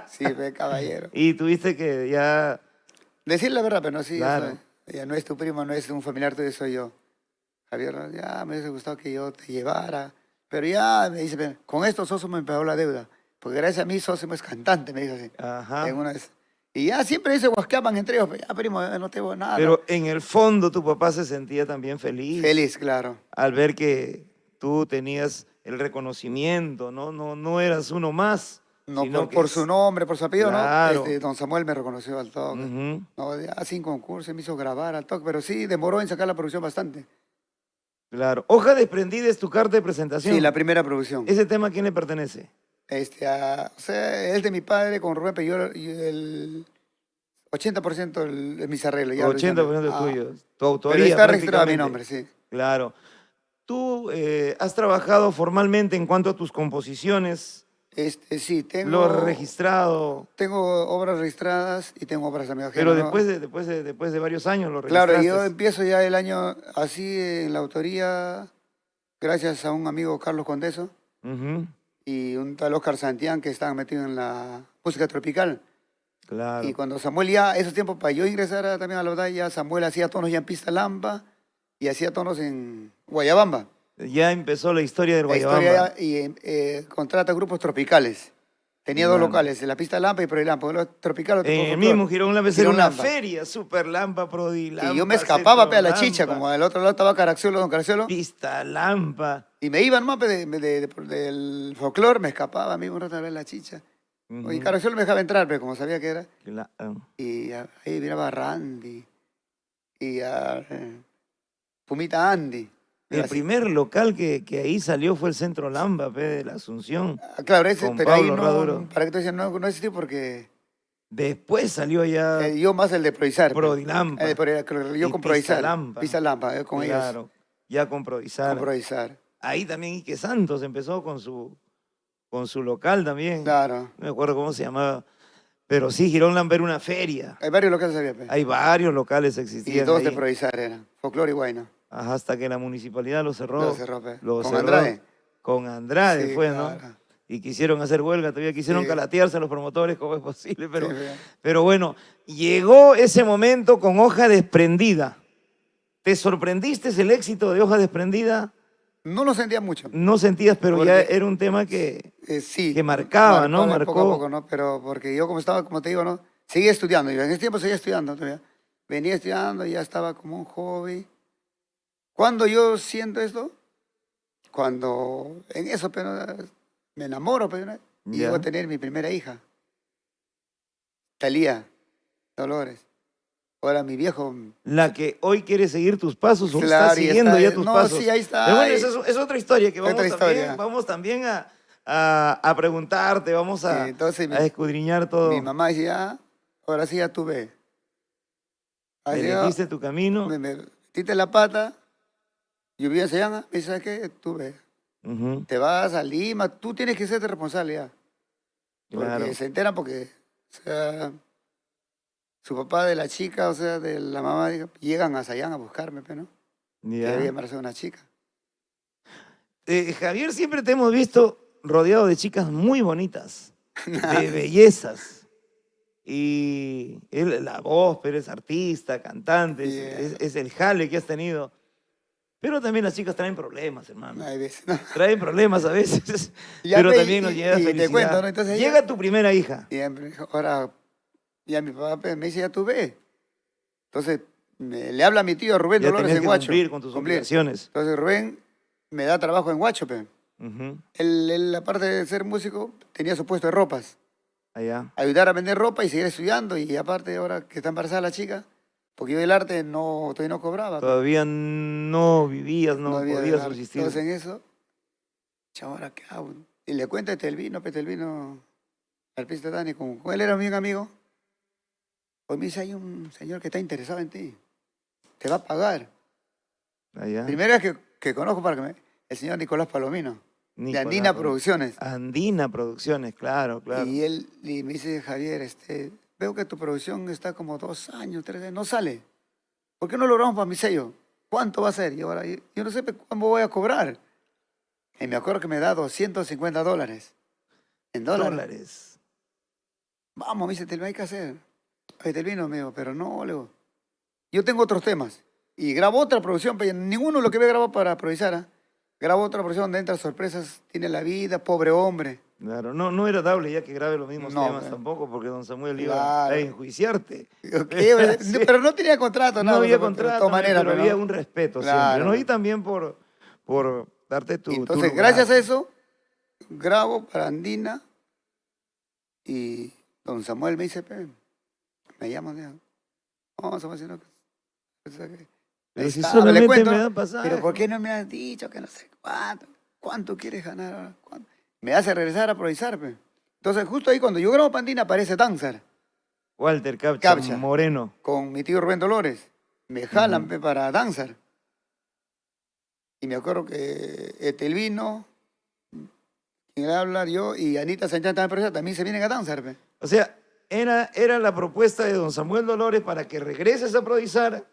Sí, ve, caballero. Y tuviste que ya... Decir la verdad, pero no, sí, Claro. yo soy. Ya no es tu primo, no es un familiar tuyo, soy yo. Javier, ya me hubiese gustado que yo te llevara. Pero ya me dice, "Ven, con esto Soso me pagó la deuda. Porque gracias a mí Soso es cantante", me dijo así. Ajá. En una vez. Y ya siempre se guasqueaban entre ellos. Ya, primo, no te voy nada. Pero en el fondo tu papá se sentía también feliz. Feliz, claro. Al ver que tú tenías el reconocimiento, ¿no? No eras uno más. No sino por que su nombre, por su apellido, Claro. ¿no? Don Samuel me reconoció al toque. Ujú. No, ya sin concurso, me hizo grabar al toque. Pero sí, demoró en sacar la producción bastante. Claro. Hoja desprendida es tu carta de presentación. Sí, la primera producción. ¿Ese tema a quién le pertenece? O sea, es de mi padre con Rubén, pero yo el 80% es mis arreglos. Ya lo hice 80% a- tuyo. Tu Pero autoría. está registrado a mi prácticamente. nombre, sí. Claro. Tú has trabajado formalmente en cuanto a tus composiciones. Sí, Lo has registrado. tengo obras registradas y tengo obras amigas. Pero después de varios años lo Claro, registraste. yo empiezo ya el año así en la autoría, gracias a un amigo Carlos Condeso Ujú. y un tal Oscar Santián que estaban metidos en la música tropical. Claro. Y cuando Samuel ya, esos tiempos para yo ingresar también a la batalla, Samuel hacía tonos ya en Pista Lampa y hacía tonos en Guayabamba. Ya empezó la historia del La Guayabamba. historia y contrata grupos tropicales. Tenía dos Claro. locales, en la Pista Lampa y Pro Lampa. Los tropicales, En el mismo Girón Lampa era Girón una Lampa. feria, Super Lampa, Prodi Lampa. Y yo me escapaba Centro a la Lampa, chicha, como del otro lado estaba Caraxiolo, don Caraxiolo. Pista Lampa. Y me iba nomás del folclore, me escapaba a mí un rato a ver la chicha. Ujú. Y Caraxiolo me dejaba entrar, pero como sabía que era. Claro. Y ahí miraba a Randy y a Pumita Andy. El Así. primer local que ahí salió fue el Centro Lampa, de la Asunción. Claro, ese, con pero ahí Pablo Raduro. no, para que tú dices, no existió porque Después salió ya yo más el de Provisar. Prodilampa. Yo y con Pista Provisar. Lampa. Pista Lampa, con ellos. Claro, ya con Provisar. Con Provisar. Ahí también Ike Santos empezó con su local también. Claro. No me acuerdo cómo se llamaba. Pero sí, Girón Lampa era una feria. Hay varios locales había, pe. Hay varios locales Y existían dos ahí. de Provisar eran. Folclore y Guayna. Ajá, hasta que la municipalidad lo cerró. Lo cerró, pe. Lo Con cerró. Andrade. Con Andrade Sí, fue, claro. ¿no? Y quisieron hacer huelga, todavía quisieron Sí. calatearse a los promotores, como es posible, pero, Sí, pe. pero bueno, llegó ese momento con Hoja Desprendida. ¿Te sorprendiste el éxito de Hoja Desprendida? No lo sentía mucho. No sentías, pero ya Porque- era un tema que... Sí. Que marcaba, ¿no? Poco a Marcó. poco, ¿no? Pero porque yo como estaba, como te digo, ¿no? Seguía estudiando. Yo en ese tiempo seguía estudiando todavía. Venía estudiando y ya estaba como un hobby. ¿Cuándo yo siento esto? Cuando en eso, pero me enamoro, pero y Ya. llego a tener mi primera hija. Talía Dolores. Ahora mi viejo. La que hoy quiere seguir tus pasos o Claro, está y siguiendo está- ya tus no, pasos. sí, ahí está. Pero bueno, esa es otra historia que Otra historia. vamos también a preguntarte, vamos a, Sí, entonces a escudriñar todo. Mi mamá decía, ahora sí ya tuve. Elegiste tu camino. Me metiste la pata, yo vivía en Sayanga, me dice, ¿sabes qué? Tú ves, Ujú, te vas a Lima, tú tienes que serte responsable ya. Porque claro. se enteran porque, o sea, su papá de la chica, o sea, de la mamá, dijo, llegan a Sayanga a buscarme, pero no, que Ya. debía embarazar a una chica. Javier, siempre te hemos visto rodeado de chicas muy bonitas, de bellezas. Y la voz, pero es artista, cantante, es el jale que has tenido. Pero también las chicas traen problemas, hermano. Hay veces, ¿no? Traen problemas a veces, Ya, pero pe, también nos llega y te felicidad. cuento, ¿no? Entonces Llega tu primera hija. Y me dijo, ahora, ya mi papá pe, me dice, ya tú ves. Entonces, le habla a mi tío Rubén Ya Dolores tenías en que Huacho. cumplir con tus obligaciones. Entonces Rubén me da trabajo en Huacho, pe. Ujú, Él, aparte de ser músico, tenía su puesto de ropas. allá. Ayudar a vender ropa y seguir estudiando. Y aparte, ahora que está embarazada la chica, porque yo del arte todavía no cobraba. Todavía no vivías, no había podías del arte. subsistir. Entonces en eso, chavo, ¿ahora qué hago? Y le cuenta Telvino, al pista Dani, con él era mi amigo. Pues me dice, hay un señor que está interesado en ti. Te va a pagar. Allá. Primera vez que conozco el señor Nicolás Palomino, de Nicolás Andina Palomino. Producciones. Andina Producciones, claro, claro. Y me dice, Javier, veo que tu producción está como 2 años, 3 años, no sale. ¿Por qué no lo grabamos para mi sello? ¿Cuánto va a ser? Y ahora, yo no sé cuándo voy a cobrar. Y me acuerdo que me da $250. En dólares. Dólares. Vamos, me dice, Telvino, hay que hacer. Ay, Telvino, me dijo, pero no, le digo. Yo tengo otros temas. Y grabo otra producción, pero ninguno de lo que me grabado para improvisar. ¿Ah? Grabo otra producción donde entra sorpresas, tiene la vida, pobre hombre. Claro, no era dable ya que grabe los mismos No, temas pues. tampoco, porque don Samuel iba Claro. a enjuiciarte. Ok, Sí. pero no tenía contrato, No nada. había pero de contrato, todas maneras, pero había ¿no? un respeto Claro. siempre, ¿no? Y también por darte tu Entonces, lugar. gracias a eso, grabo para Andina y don Samuel me dice, me llama, vamos a hacer una cosa. Pero si Le solamente cuento, me dan pasaje. pero ¿por qué no me has dicho que no sé cuánto? ¿Cuánto quieres ganar ahora? ¿Cuánto? Me hace regresar a improvisar, pe. Entonces, justo ahí cuando yo grabo Pandina aparece Danzar Walter Capcha, Capcha. Moreno. con mi tío Rubén Dolores. Me jalan pe, para Danzar. Y me acuerdo que Telvino, quien le habla, yo y Anita Sánchez también se vienen a Danzar. Pe. O sea, era la propuesta de don Samuel Dolores para que regreses a improvisar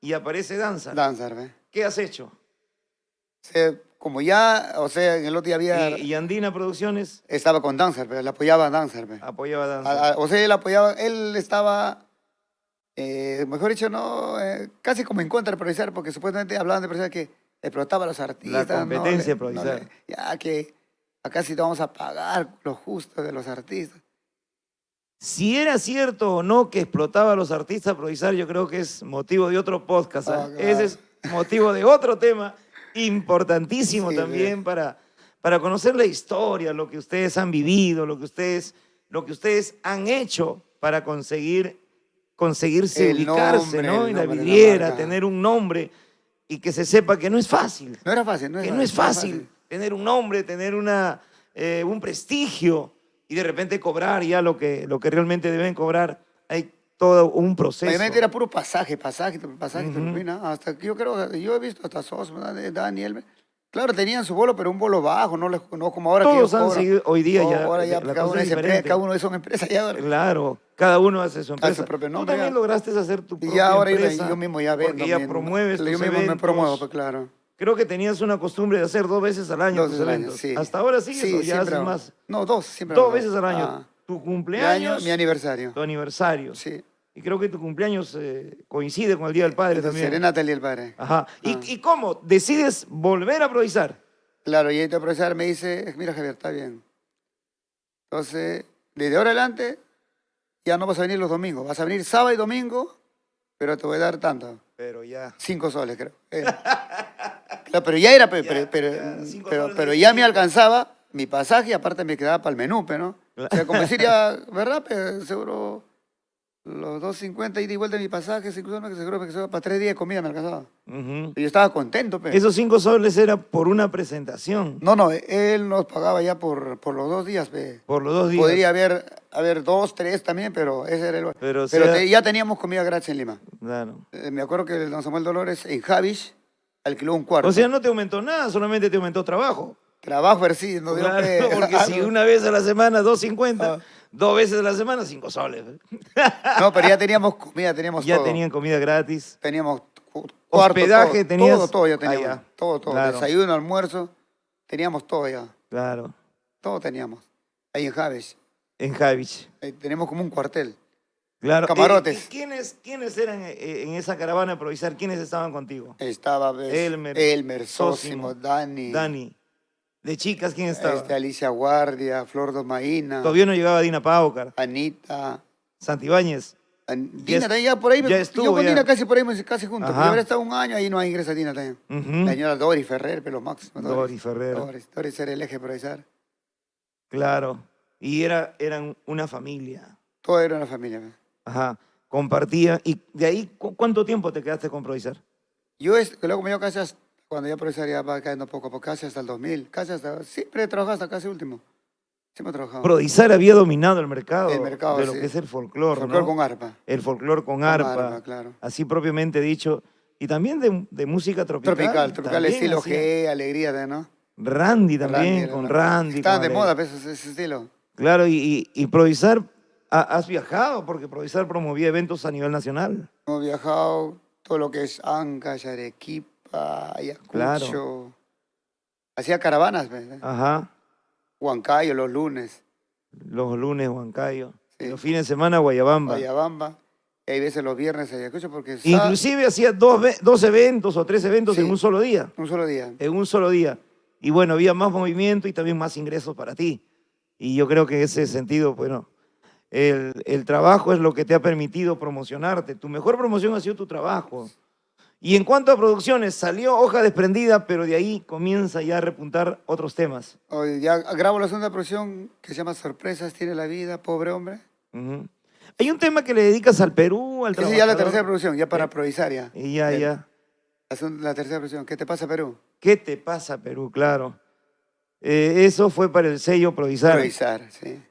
y aparece Danza. Danzar, pe. ¿Qué has hecho? O sea, como ya, o sea, en el otro día había, Y Andina Producciones estaba con Danzar, pero le apoyaba a Danzar. Pe. apoyaba a Danza. O sea, él apoyaba, él estaba, mejor dicho, no, casi como en contra de improvisar, porque supuestamente hablaban de improvisar que explotaba a los artistas. La competencia no improvisar. ya que acá sí te vamos a pagar lo justo de los artistas. Si era cierto o no que explotaba a los artistas a improvisar, yo creo que es motivo de otro podcast. Ah, ¿eh? claro. Ese es motivo de otro tema importantísimo Sí, también para conocer la historia, lo que ustedes han vivido, lo que ustedes han hecho para conseguirse El ubicarse, nombre, ¿no? el En la nombre de la vidriera, marca. tener un nombre y que se sepa que no es fácil. No era fácil, Que no es fácil tener un nombre, tener un prestigio y de repente cobrar ya lo que realmente deben cobrar. Hay todo un proceso. Obviamente era puro pasaje, Ujú. termina. Hasta que yo creo, yo he visto hasta Sos, Daniel. Claro, tenían su bolo, pero un bolo bajo, no como ahora Todos que han ellos cobran. seguido, hoy día ya, Ahora ya la cada cosa uno es es empresa, diferente. cada uno son empresas ya. Ahora. Claro, cada uno hace su empresa. propio Tú nombre, también ya. lograste hacer tu Y propia ya ahora empresa. yo mismo ya vendo. Porque ya promueves Yo tus mismo me eventos. promuevo, pues claro. Creo que tenías una costumbre de hacer 2 veces al año 2 tus veces al año, eventos. sí. ¿Hasta ahora sigues Sí, o ya siempre haces hago. más? No, 2, siempre 2 hago veces al año. Ah. Tu Mi cumpleaños, aniversario. tu aniversario. Sí. Y creo que tu cumpleaños coincide con el Día del Padre también. Serenata y el padre. Ajá. Ah. ¿Y cómo? ¿Decides volver a improvisar? Claro, y ahí el profesor me dice, mira Javier, está bien. Entonces, desde ahora adelante, ya no vas a venir los domingos. Vas a venir sábado y domingo, pero te voy a dar tanto. Pero ya. 5 soles, creo. Claro, pero ya era, Ya, 5 soles pero de ya me dinero. alcanzaba mi pasaje y aparte me quedaba para el menú, ¿no? O sea, como decir ya, ¿verdad? Seguro los 2.50 ida y vuelta de mi pasaje, 5 soles, seguro me quedaba para 3 días de comida me alcanzaba. Ujú. Y yo estaba contento, pe. Esos 5 soles era por una presentación. No, él nos pagaba ya por los 2 días, pe. Por los 2 días. Podría haber 2, 3 también, pero ese era el... Pero ya teníamos comida gratis en Lima. Claro. Me acuerdo que el don Samuel Dolores en Javis alquiló un cuarto. O sea, no te aumentó nada, solamente te aumentó trabajo. Trabajo, pero sí, no dio Claro, pe- porque si algo. una vez a la semana 2.50, Ah. 2 veces a la semana 5 soles. No, pero ya teníamos comida, teníamos Ya todo. teníamos comida gratis. Teníamos cuarto, Hospedaje todo, tenías. todo ya Ah, teníamos. ya. Todo. Claro. Desayuno, almuerzo, teníamos todo ya. Claro. Todo teníamos. Ahí en Javis. En Javich. Tenemos como un cuartel. Claro. Camarotes. ¿Y quiénes eran en esa caravana a improvisar? ¿Quiénes estaban contigo? Estaba Elmer, Sósimo, Dani, Dani. De chicas, ¿quién estaba? Alicia Guardia, Flor Domaína, Todavía no llegaba Dina Paucar, Anita, Santibáñez. Dina también ya por ahí. ya estuvo, yo con ya. Dina casi por ahí, casi juntos. Ajá. Pero ahora está un año, ahí no hay ingresa Dina también. Ujú. La señora Dori Ferrer, pero máximo. Dori Ferrer. Doris era el eje para improvisar. Claro. Y eran una familia. Todo era una familia. ¿Ve? Ajá. Compartía. ¿Y de ahí cuánto tiempo te quedaste con improvisar? Luego me dio casi cuando ya improvisar ya va cayendo poco a poco, casi hasta el 2000. Siempre he trabajado hasta casi último. Siempre he trabajado. Improvisar había dominado el mercado, El de lo sí. que es el folclore, Folclor ¿no? con arpa. El folclore con arpa, claro. así propiamente dicho. Y también de música tropical. Tropical, también estilo hacía. G, alegría, ¿no? Randy también, Randy, con ¿no? Randy. Estaban con de Ale- moda, pues, ese estilo. Claro, y improvisar, has viajado, porque improvisar promovía eventos a nivel nacional. Hemos viajado todo lo que es Ancash, Arequipa, Ayacucho, hacía caravanas, pues, ¿eh? Ajá. Huancayo los lunes, Los lunes, Huancayo. Sí. Los fines de semana, Guayabamba. Guayabamba. Y hay veces los viernes Ayacucho porque Inclusive hacía dos eventos o 3 eventos Sí. en un solo día. un solo día. En un solo día. Y bueno, había más movimiento y también más ingresos para ti. Y yo creo que en ese sentido, bueno, el trabajo es lo que te ha permitido promocionarte. Tu mejor promoción ha sido tu trabajo. Y en cuanto a producciones, salió Hoja Desprendida, pero de ahí comienza ya a repuntar otros temas. Hoy ya grabo la segunda producción que se llama Sorpresas tiene la vida, pobre hombre. Ujú. Hay un tema que le dedicas al Perú, al Esa ya trabajador. la tercera producción, ya para improvisar ya. Y ya. La tercera producción. ¿Qué te pasa, Perú? ¿Qué te pasa, Perú? Claro. Eso fue para el sello Provisar. Improvisar, sí.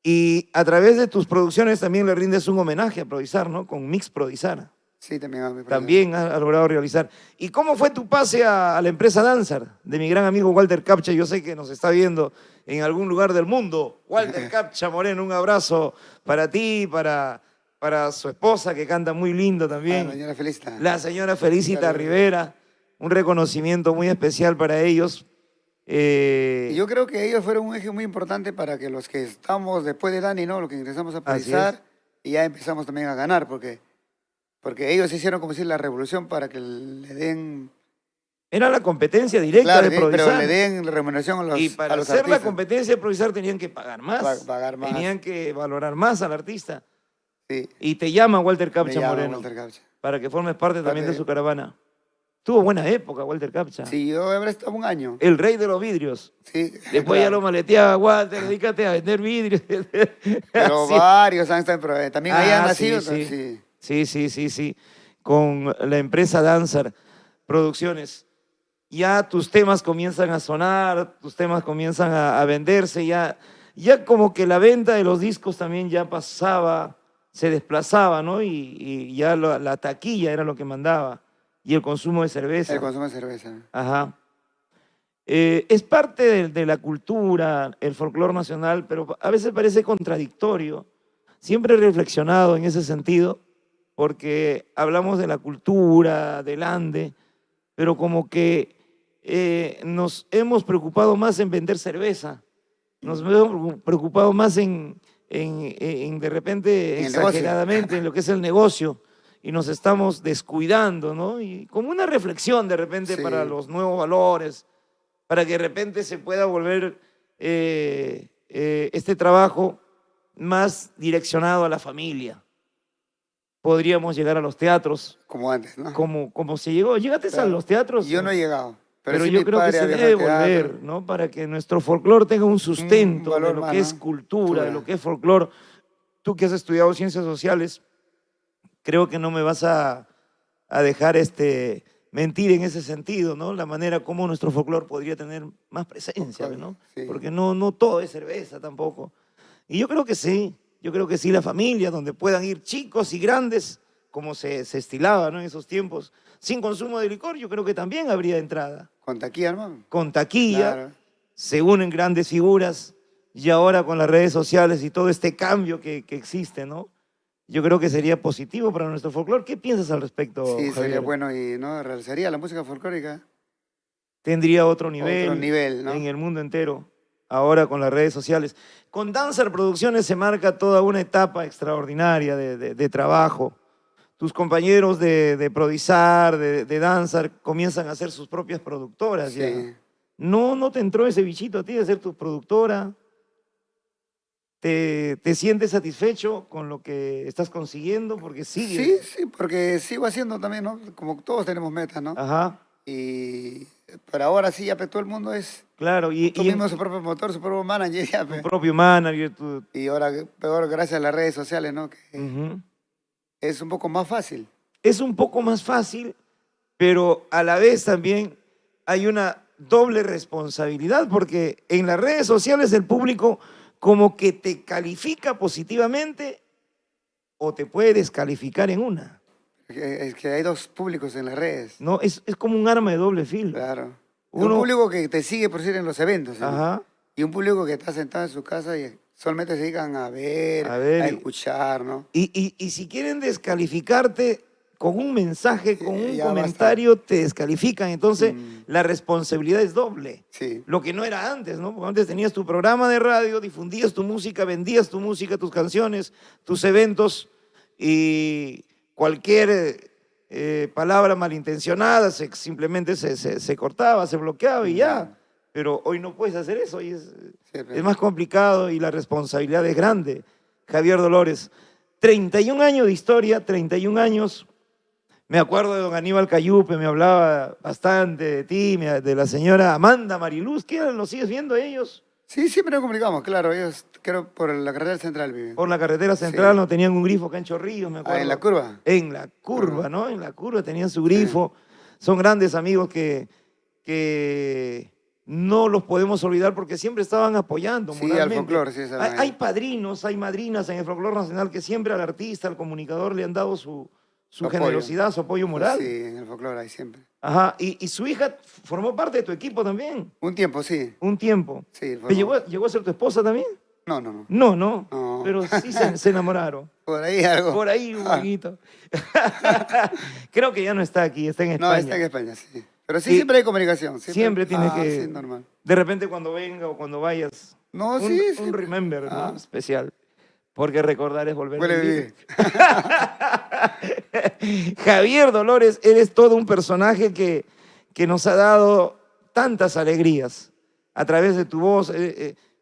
Y a través de tus producciones también le rindes un homenaje a Provisar, ¿no? Con Mix Provisar. Sí, también. También has logrado realizar. ¿Y cómo fue tu pase a la empresa Danzar de mi gran amigo Walter Capcha? Yo sé que nos está viendo en algún lugar del mundo. Walter Capcha Moreno, un abrazo para ti, para su esposa que canta muy lindo también. La señora Felicita. La señora Felicita Claro. Rivera. Un reconocimiento muy especial para ellos. Y yo creo que ellos fueron un eje muy importante para que los que estamos después de Dani, ¿no? Los que ingresamos a Así improvisar y ya empezamos también a ganar, porque ellos hicieron, como decir, la revolución para que le den... Era la competencia directa Claro, de Provisar. pero le den remuneración a los, Y para a los hacer la artistas. competencia de Provisar tenían que pagar más. Pagar más. Tenían que valorar más al artista. Sí, Y te llama Walter me Capcha llama Moreno Walter Capcha. para que formes parte también de Parte- su caravana. Tuvo buena época Walter Capcha. Sí, yo habré estado un año. El rey de los vidrios. Sí, Después ya claro. lo maleteaba, Walter, dedícate a vender vidrios. Pero Así. varios han estado, pero también ahí han nacido. sí. Sí. Sí. Con la empresa Danzar Producciones. Ya tus temas comienzan a sonar, tus temas comienzan a venderse, ya como que la venta de los discos también ya pasaba, se desplazaba, ¿no? Y ya la taquilla era lo que mandaba, y el consumo de cerveza. El consumo de cerveza. Ajá. Es parte de la cultura, el folclore nacional, pero a veces parece contradictorio. Siempre he reflexionado en ese sentido, porque hablamos de la cultura, del ande, pero como que nos hemos preocupado más en vender cerveza, nos hemos preocupado más en de repente, En el exageradamente, en lo que es el negocio, y nos estamos descuidando, ¿no? Y como una reflexión de repente Sí. para los nuevos valores, para que de repente se pueda volver este trabajo más direccionado a la familia. Podríamos llegar a los teatros, Como antes, ¿no? como se llegó. ¿Llegaste a Claro. los teatros? Yo no he llegado. Pero sí yo mi creo que padre se había debe ido al teatro. volver, ¿no? Para que nuestro folclore tenga un sustento valor de lo más, que ¿no? es cultura, de Cultura. lo que es folclore. Tú que has estudiado ciencias sociales, creo que no me vas a dejar mentir en ese sentido, ¿no? La manera como nuestro folclore podría tener más presencia, Folclore, ¿no? sí. Porque no todo es cerveza tampoco. Y yo creo que sí, la familia, donde puedan ir chicos y grandes, como se estilaba, ¿no? En esos tiempos, sin consumo de licor, yo creo que también habría entrada. Con taquilla, hermano. Con taquilla, Claro. se unen grandes figuras, y ahora con las redes sociales y todo este cambio que existe, ¿no? Yo creo que sería positivo para nuestro folclore. ¿Qué piensas al respecto, Sí, Javier? sería bueno y no realizaría la música folclórica. Tendría otro nivel, Otro nivel, ¿no? en el mundo entero, ahora con las redes sociales. Con Danzar Producciones se marca toda una etapa extraordinaria de trabajo. Tus compañeros de Provisar, de Danzar, comienzan a ser sus propias productoras ya. Sí. ¿No te entró ese bichito a ti de ser tu productora? ¿Te sientes satisfecho con lo que estás consiguiendo? Porque sigues. Sí, porque sigo haciendo también, ¿no? Como todos tenemos metas, ¿no? Ajá, Pero ahora sí, ya pues, todo el mundo es claro. Y tú mismo su propio motor, su propio manager, ya, tu pues. propio manager, Y ahora, peor, gracias a las redes sociales, ¿no? Que Ujú. es un poco más fácil. Es un poco más fácil, pero a la vez también hay una doble responsabilidad, porque en las redes sociales el público como que te califica positivamente o te puede descalificar en una, Es que hay dos públicos en las redes. ¿no? Es como un arma de doble filo. Claro. Uno- Un público que te sigue, por decir, en los eventos. ¿no? Ajá. Y un público que está sentado en su casa y solamente se dedican a ver, A ver, a escuchar, ¿no? Y si quieren descalificarte, con un mensaje, con un ya comentario, te descalifican. Entonces, la responsabilidad es doble. Sí. Lo que no era antes, ¿no? Porque antes tenías tu programa de radio, difundías tu música, vendías tu música, tus canciones, tus eventos, y cualquier palabra malintencionada simplemente se cortaba, se bloqueaba y ya. Pero hoy no puedes hacer eso, hoy es más complicado y la responsabilidad es grande. Javier Dolores, 31 años de historia, 31 años. Me acuerdo de don Aníbal Cayupe, me hablaba bastante de ti, de la señora Amanda Mariluz. ¿Qué eran? ¿Los sigues viendo ellos? Sí, siempre nos comunicamos, claro. Ellos, creo, por la carretera central viven. Por la carretera central, Sí. no tenían un grifo acá en Chorrillos, me acuerdo. ¿En la curva? En la curva, ¿no? En la curva tenían su grifo. Son grandes amigos que no los podemos olvidar porque siempre estaban apoyando Sí, moralmente. al folclore, sí. Hay padrinos, hay madrinas en el folclore nacional que siempre al artista, al comunicador le han dado su generosidad, su apoyo moral. Sí, en el folclore hay siempre. Ajá, y su hija formó parte de tu equipo también, Un tiempo, sí. un tiempo. Sí, ¿Llegó a ser tu esposa también? No, no, no. No, No. pero sí se enamoraron. Por ahí algo. Por ahí un poquito. Creo que ya no está aquí, está en España. No, está en España, sí. Pero sí, Y siempre hay comunicación. Siempre tiene que... Sí, normal. De repente cuando venga o cuando vayas, No, un sí. remember, ¿no? Especial. Porque recordar es volver Huele a bien. vivir. Javier Dolores, eres todo un personaje que nos ha dado tantas alegrías a través de tu voz,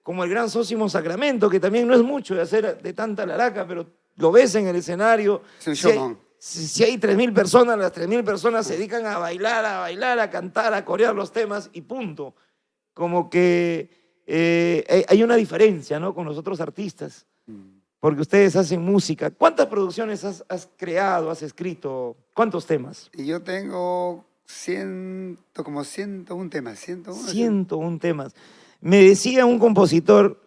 como el gran Sósimo Sacramento, que también no es mucho de hacer de tanta laraca, pero lo ves en el escenario. Es un showman. Si hay 3.000 personas, las 3.000 personas se dedican a bailar, a cantar, a corear los temas y punto. Como que hay una diferencia, ¿no?, con los otros artistas, porque ustedes hacen música. ¿Cuántas producciones has creado, has escrito? ¿Cuántos temas? Y yo tengo como 101 temas. 101 temas. Me decía un compositor,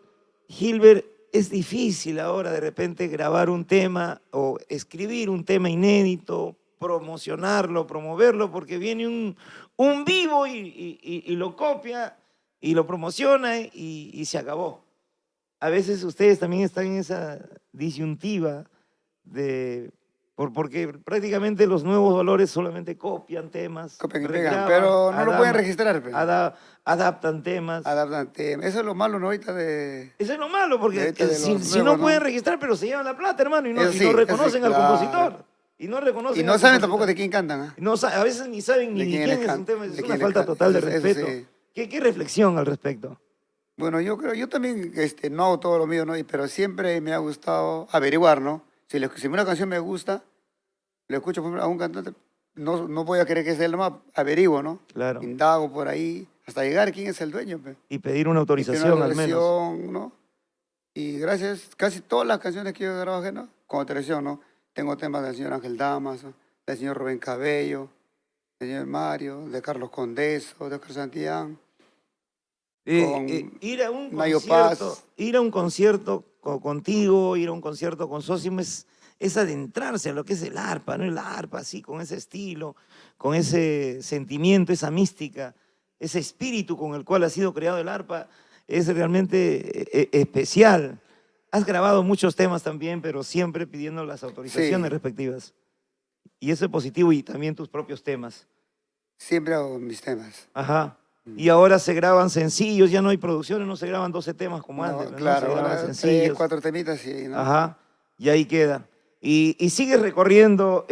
Gilbert, es difícil ahora de repente grabar un tema o escribir un tema inédito, promocionarlo, promoverlo, porque viene un vivo y lo copia y lo promociona y se acabó. A veces ustedes también están en esa disyuntiva porque prácticamente los nuevos valores solamente copian temas, Copian y pegan, regraban, pero no lo pueden registrar. Pues. Adaptan temas. Adaptan temas. Eso es lo malo, ¿no? Ahorita Eso es lo malo, porque si nuevos, no pueden registrar, pero se llevan la plata, hermano, y no reconocen al claro. compositor. Y no reconocen Y no saben tampoco de quién cantan. ¿Eh? No, a veces ni saben ni de quién es un tema. Es una falta total de respeto. Sí. ¿Qué reflexión al respecto? Bueno, yo también no hago todo lo mío, ¿no? Pero siempre me ha gustado averiguar, ¿no? Si una canción me gusta, le escucho a un cantante, no voy a querer que sea él nomás, averiguo, ¿no? Claro. Indago por ahí, hasta llegar quién es el dueño. Pues. Y pedir una autorización al menos. ¿No? Y gracias, casi todas las canciones que yo grabé, ¿no? Como televisión, ¿no? Tengo temas del señor Ángel Damaso, del señor Rubén Cabello, del señor Mario, de Carlos Condeso, de Oscar Santillán. Ir a un concierto contigo, ir a un concierto con Sósimo es adentrarse a lo que es el arpa, ¿no? El arpa, así, con ese estilo, con ese sentimiento, esa mística, ese espíritu con el cual ha sido creado el arpa, es realmente especial. Has grabado muchos temas también, pero siempre pidiendo las autorizaciones respectivas. Y eso es positivo, y también tus propios temas. Siempre hago mis temas. Ajá. Y ahora se graban sencillos, ya no hay producciones, no se graban 12 temas como antes. Claro, ¿no? Se graban ahora sencillos. 4 temitas, sí. ¿No? Ajá, y ahí queda. Y sigues recorriendo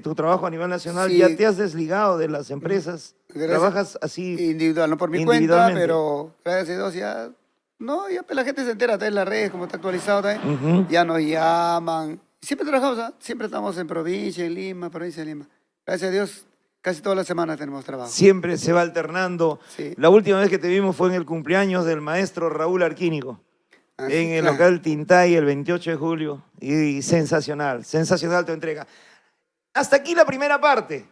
tu trabajo a nivel nacional, sí. Ya te has desligado de las empresas, trabajas así individual, no por mi cuenta, pero gracias a Dios ya, pues la gente se entera, está en las redes, como está actualizado también, ya nos llaman. Siempre trabajamos, siempre estamos en provincia de Lima. Gracias a Dios, casi todas las semanas tenemos trabajo. Siempre se va alternando. Sí. La última vez que te vimos fue en el cumpleaños del maestro Raúl Arquínigo. En el local Tintay el 28 de julio. Y sensacional tu entrega. Hasta aquí la primera parte.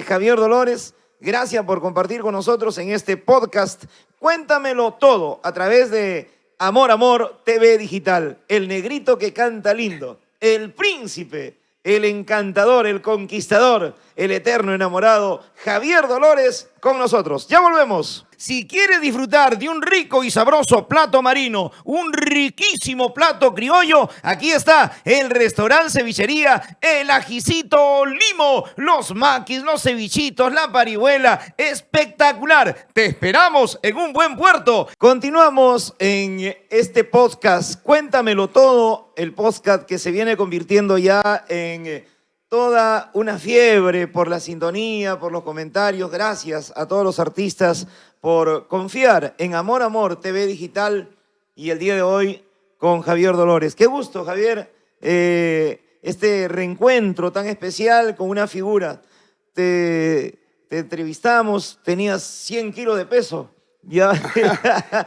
Javier Dolores, gracias por compartir con nosotros en este podcast. Cuéntamelo todo a través de Amor TV Digital. El negrito que canta lindo. El príncipe, el encantador, el conquistador, el eterno enamorado, Javier Dolores con nosotros. Ya volvemos. Si quieres disfrutar de un rico y sabroso plato marino, un riquísimo plato criollo, aquí está el restaurante cevichería El Ajicito Limo. Los maquis, los cevichitos, la parihuela, espectacular. Te esperamos en un buen puerto. Continuamos en este podcast, Cuéntamelo Todo, el podcast que se viene convirtiendo ya en toda una fiebre por la sintonía, por los comentarios. Gracias a todos los artistas por confiar en Amor Amor TV Digital y el día de hoy con Javier Dolores. Qué gusto, Javier, este reencuentro tan especial con una figura. Te entrevistamos, tenías 100 kilos de peso. Ya.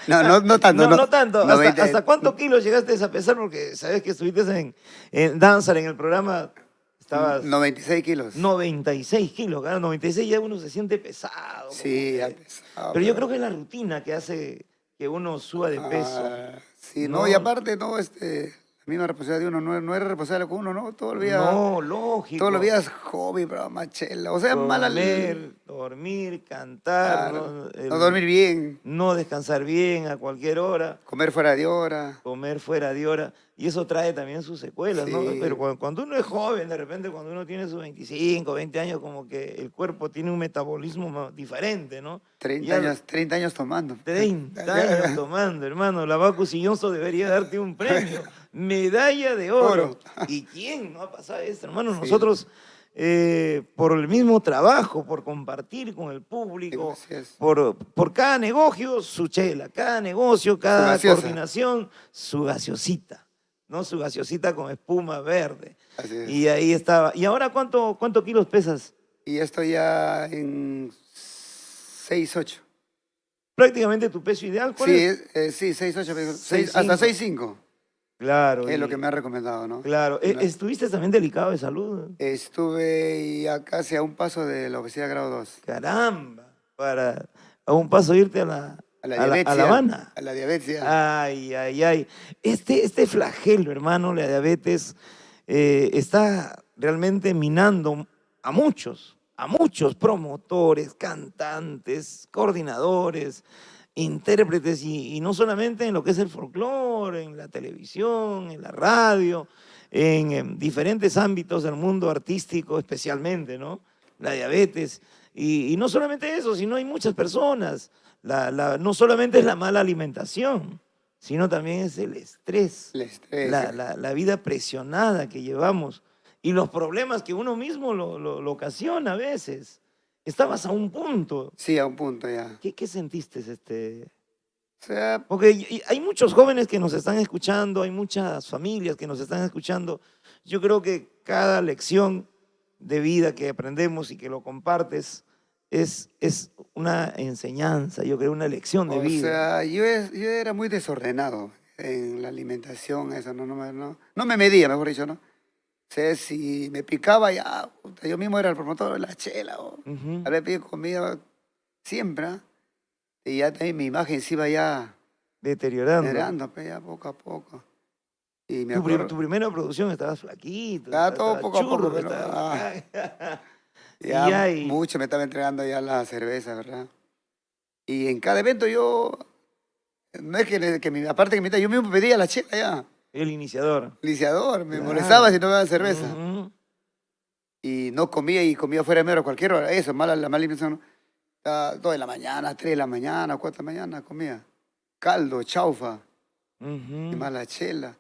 No tanto. No tanto. No, ¿Hasta cuántos kilos llegaste a pesar? Porque sabes que estuviste en Danzar, en el programa. Estabas 96 kilos. 96 kilos, claro, 96 ya uno se siente pesado. Sí, ya que- pesado. Pero yo creo que es la rutina que hace que uno suba de peso. Sí, ¿no? y aparte, no, la misma responsabilidad de uno, no era responsable con uno, ¿no? Todo el día, No, lógico. todos los días hobby, bro, machela. O sea, mala. Comer, dormir, cantar, Claro, ¿no? no dormir bien, No descansar bien a cualquier hora, comer fuera de hora. comer fuera de hora. Y eso trae también sus secuelas, ¿no? Sí. Pero cuando uno es joven, de repente cuando uno tiene sus 25, 20 años, como que el cuerpo tiene un metabolismo diferente, ¿no? 30 años tomando. 30 años tomando, hermano. La Bacus y Johnson debería darte un premio. Medalla de oro. Oro. ¿Y quién no ha pasado esto, hermano? Sí. Nosotros, por el mismo trabajo, por compartir con el público, Sí, así es. por cada negocio, su chela. Cada negocio, cada gaseosa. coordinación, su gaseosita. ¿No? Su gaseosita con espuma verde. Así es. Y ahí estaba. ¿Y ahora cuánto kilos pesas? Y estoy ya en 6'8". Prácticamente tu peso ideal. ¿Cuál Sí, es? sí, 6'8", 6'5". hasta 6'5", Claro. es lo y- que me han recomendado, ¿no? Claro. Y no- ¿Estuviste también delicado de salud? Estuve ya casi a un paso de la obesidad grado 2. Caramba. Para a un paso irte a La diabetes. Habana. A la diabetes, ya. Ay, ay, ay. Este flagelo, hermano, la diabetes, está realmente minando a muchos promotores, cantantes, coordinadores, intérpretes, y no solamente en lo que es el folclore, en la televisión, en la radio, en diferentes ámbitos del mundo artístico especialmente, ¿no? La diabetes. Y no solamente eso, sino hay muchas personas. No solamente es la mala alimentación, sino también es el estrés, El estrés. la vida presionada que llevamos y los problemas que uno mismo lo ocasiona a veces. Estabas a un punto. Sí, a un punto ya. ¿Qué sentiste? O sea, Porque hay muchos jóvenes que nos están escuchando, hay muchas familias que nos están escuchando. Yo creo que cada lección de vida que aprendemos y que lo compartes es una enseñanza, yo creo, una lección de o vida. sea, yo era muy desordenado en la alimentación, eso, no me medía, mejor dicho, ¿no? O sea, si me picaba ya, puta, yo mismo era el promotor de la chela, o Ujú. había pedido comida siempre, ¿ah? Y ya también mi imagen se iba ya Deteriorando. generando, pues, ya poco a poco. Y me Tu acuerdo, primera producción estabas flaquito. ya todo estabas poco a poco, churro, pero estabas- ya y mucho me estaba entregando ya la cerveza, ¿verdad? Y en cada evento yo, no es aparte que me yo mismo pedía la chela ya. el iniciador. Liciador, me Claro. molestaba si no me daban cerveza. Ujú. Y no comía y comía fuera de mero a cualquier hora. Eso, la mala alimentación. ¿No? 2 de la mañana, 3 de la mañana, 4 de la mañana comía. Caldo, chaufa y Ujú. más la chela.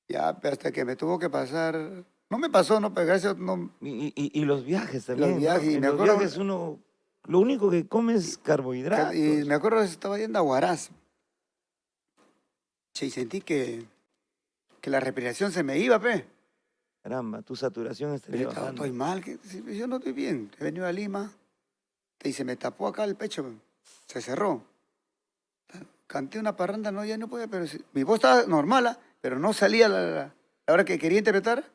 Ya, pero hasta que me tuvo que pasar. No me pasó, no, pero gracias, no. Y los viajes también. Los viajes, ¿no? y En me los acuerdo- viajes uno, lo único que come es carbohidratos. Y me acuerdo que estaba yendo a Huaraz. Che, y sentí que la respiración se me iba, pe. Caramba, tu saturación estaría Pero bajando. estoy mal, yo no estoy bien. He venido a Lima y se me tapó acá el pecho, pe. Se cerró. Canté una parranda, no, ya no podía, pero mi voz estaba normal, ¿ah? Pero no salía la hora que quería interpretar,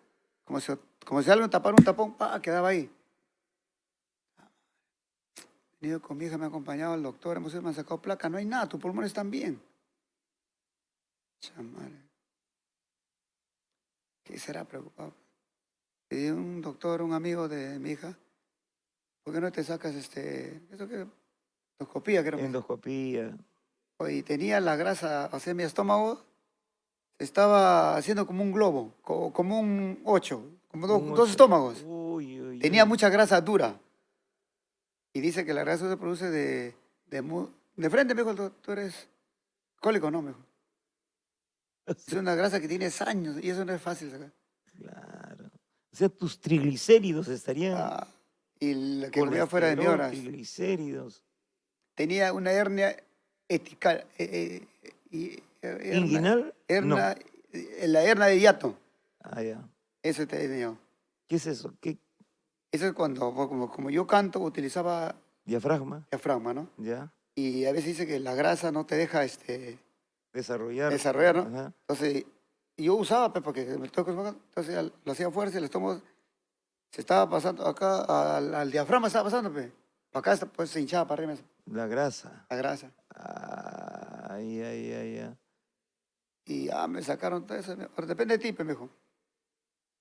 como si algo tapara un tapón, quedaba ahí. He venido con mi hija, me ha acompañado al doctor, me han sacado placa, no hay nada, tus pulmones están bien. Chamare. ¿Qué será preocupado? Y un doctor, un amigo de mi hija, ¿por qué no te sacas eso que endoscopía, creo. Endoscopía. Y tenía la grasa, o sea, mi estómago estaba haciendo como un globo, como un 8, como Un dos ocho. estómagos. Uy, uy, Tenía uy. mucha grasa dura. Y dice que la grasa se produce de frente, me dijo, tú eres cólico, no, me dijo. Es una grasa que tienes años y eso no es fácil sacar. Claro. O sea, tus triglicéridos estarían Ah, y la que comía fuera de mi colesterol, horas. triglicéridos. Tenía una hernia etical, ¿Inguinal? No. la hernia de hiato. Ah, ya. Eso tenía. ¿Qué es eso? ¿Qué Eso es cuando, como yo canto, utilizaba diafragma? diafragma, ¿no? Ya. Y a veces dice que la grasa no te deja Desarrollar. desarrollar, ¿no? Ajá. Entonces, yo usaba, pues, porque me toca, entonces lo hacía fuerza y el estómago se estaba pasando acá, al diafragma estaba pasando, pues. Acá pues se hinchaba para arriba La grasa. la grasa. Ay, ay, ay, ay. Y ya me sacaron todo eso. Ahora depende de ti, pues, me dijo.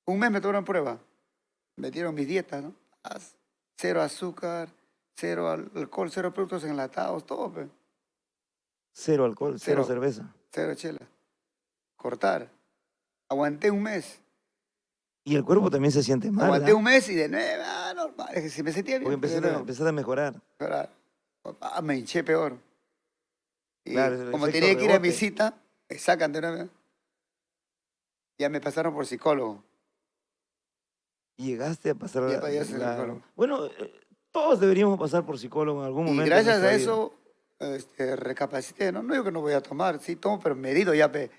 Un mes me tomaron prueba. Me dieron mis dietas, ¿no? Cero azúcar, cero alcohol, cero productos enlatados, todo, pues. Cero alcohol, cero cerveza. Cero chela. Cortar. Aguanté un mes. Y el cuerpo también se siente mal, Aguanté ¿ah? un mes y de nuevo, normal. Es que si me sentía Porque bien, pues, de nuevo. empezaste a mejorar. Ahora, me hinché peor. Y Claro, es el como efecto tenía que ir a mi rebote. cita, me sacan de nuevo. Ya me pasaron por psicólogo. Y llegaste a pasar. Ya se Claro. psicólogo. Bueno, todos deberíamos pasar por psicólogo en algún Y momento. gracias de a nuestra vida. eso, recapacité. No digo que no voy a tomar, sí tomo, pero medido ya, Claro.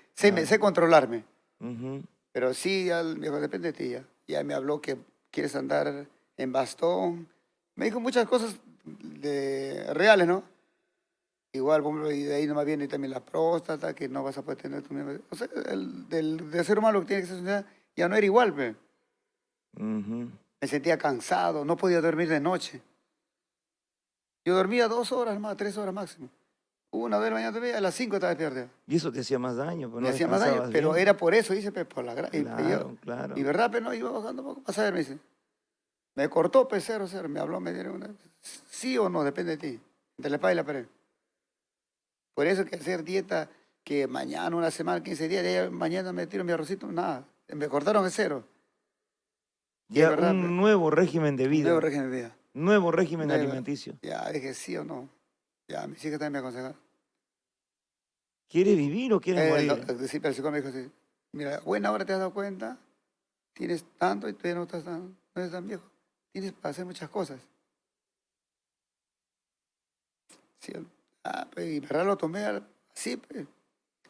sé controlarme. Ujú. Pero sí, ya, me dijo, depende de ti ya. Ya me habló que quieres andar en bastón. Me dijo muchas cosas reales, ¿no? Igual, por ejemplo, y de ahí nomás viene también la próstata, que no vas a poder tener tu misma... O sea, del ser humano que tiene que ser ya no era igual, pe. Ujú. Me sentía cansado, no podía dormir de noche. Yo dormía 2 horas más, 3 horas máximo. Una vez de la mañana dormía, a las 5 estaba despierto. Y eso te hacía más daño, pues Me no hacía más daño, descansabas pero bien. era por eso, dice, pe, por la grasa. Claro, claro. Y verdad, pero no, iba bajando un poco, pasa a ver, me dice. Me cortó, pe, 0, me habló, me dieron una... Sí o no, depende de ti. Entre la espada y la pared. Por eso que hacer dieta, que mañana, una semana, 15 días, ya mañana me tiro mi arrocito, nada. Me cortaron el 0. Y es Ya verdad, un nuevo régimen de un vida. nuevo régimen de vida. Nuevo régimen Nuevo. alimenticio. Ya dije sí o no. Ya, mis hijas también me aconsejaron. ¿Quieres vivir o quieres morir? Sí, pero el psicólogo me dijo así, mira, buena hora te has dado cuenta, tienes tanto y todavía no eres tan viejo. Tienes para hacer muchas cosas. Sí, pues, y verdad lo tomé así, pues.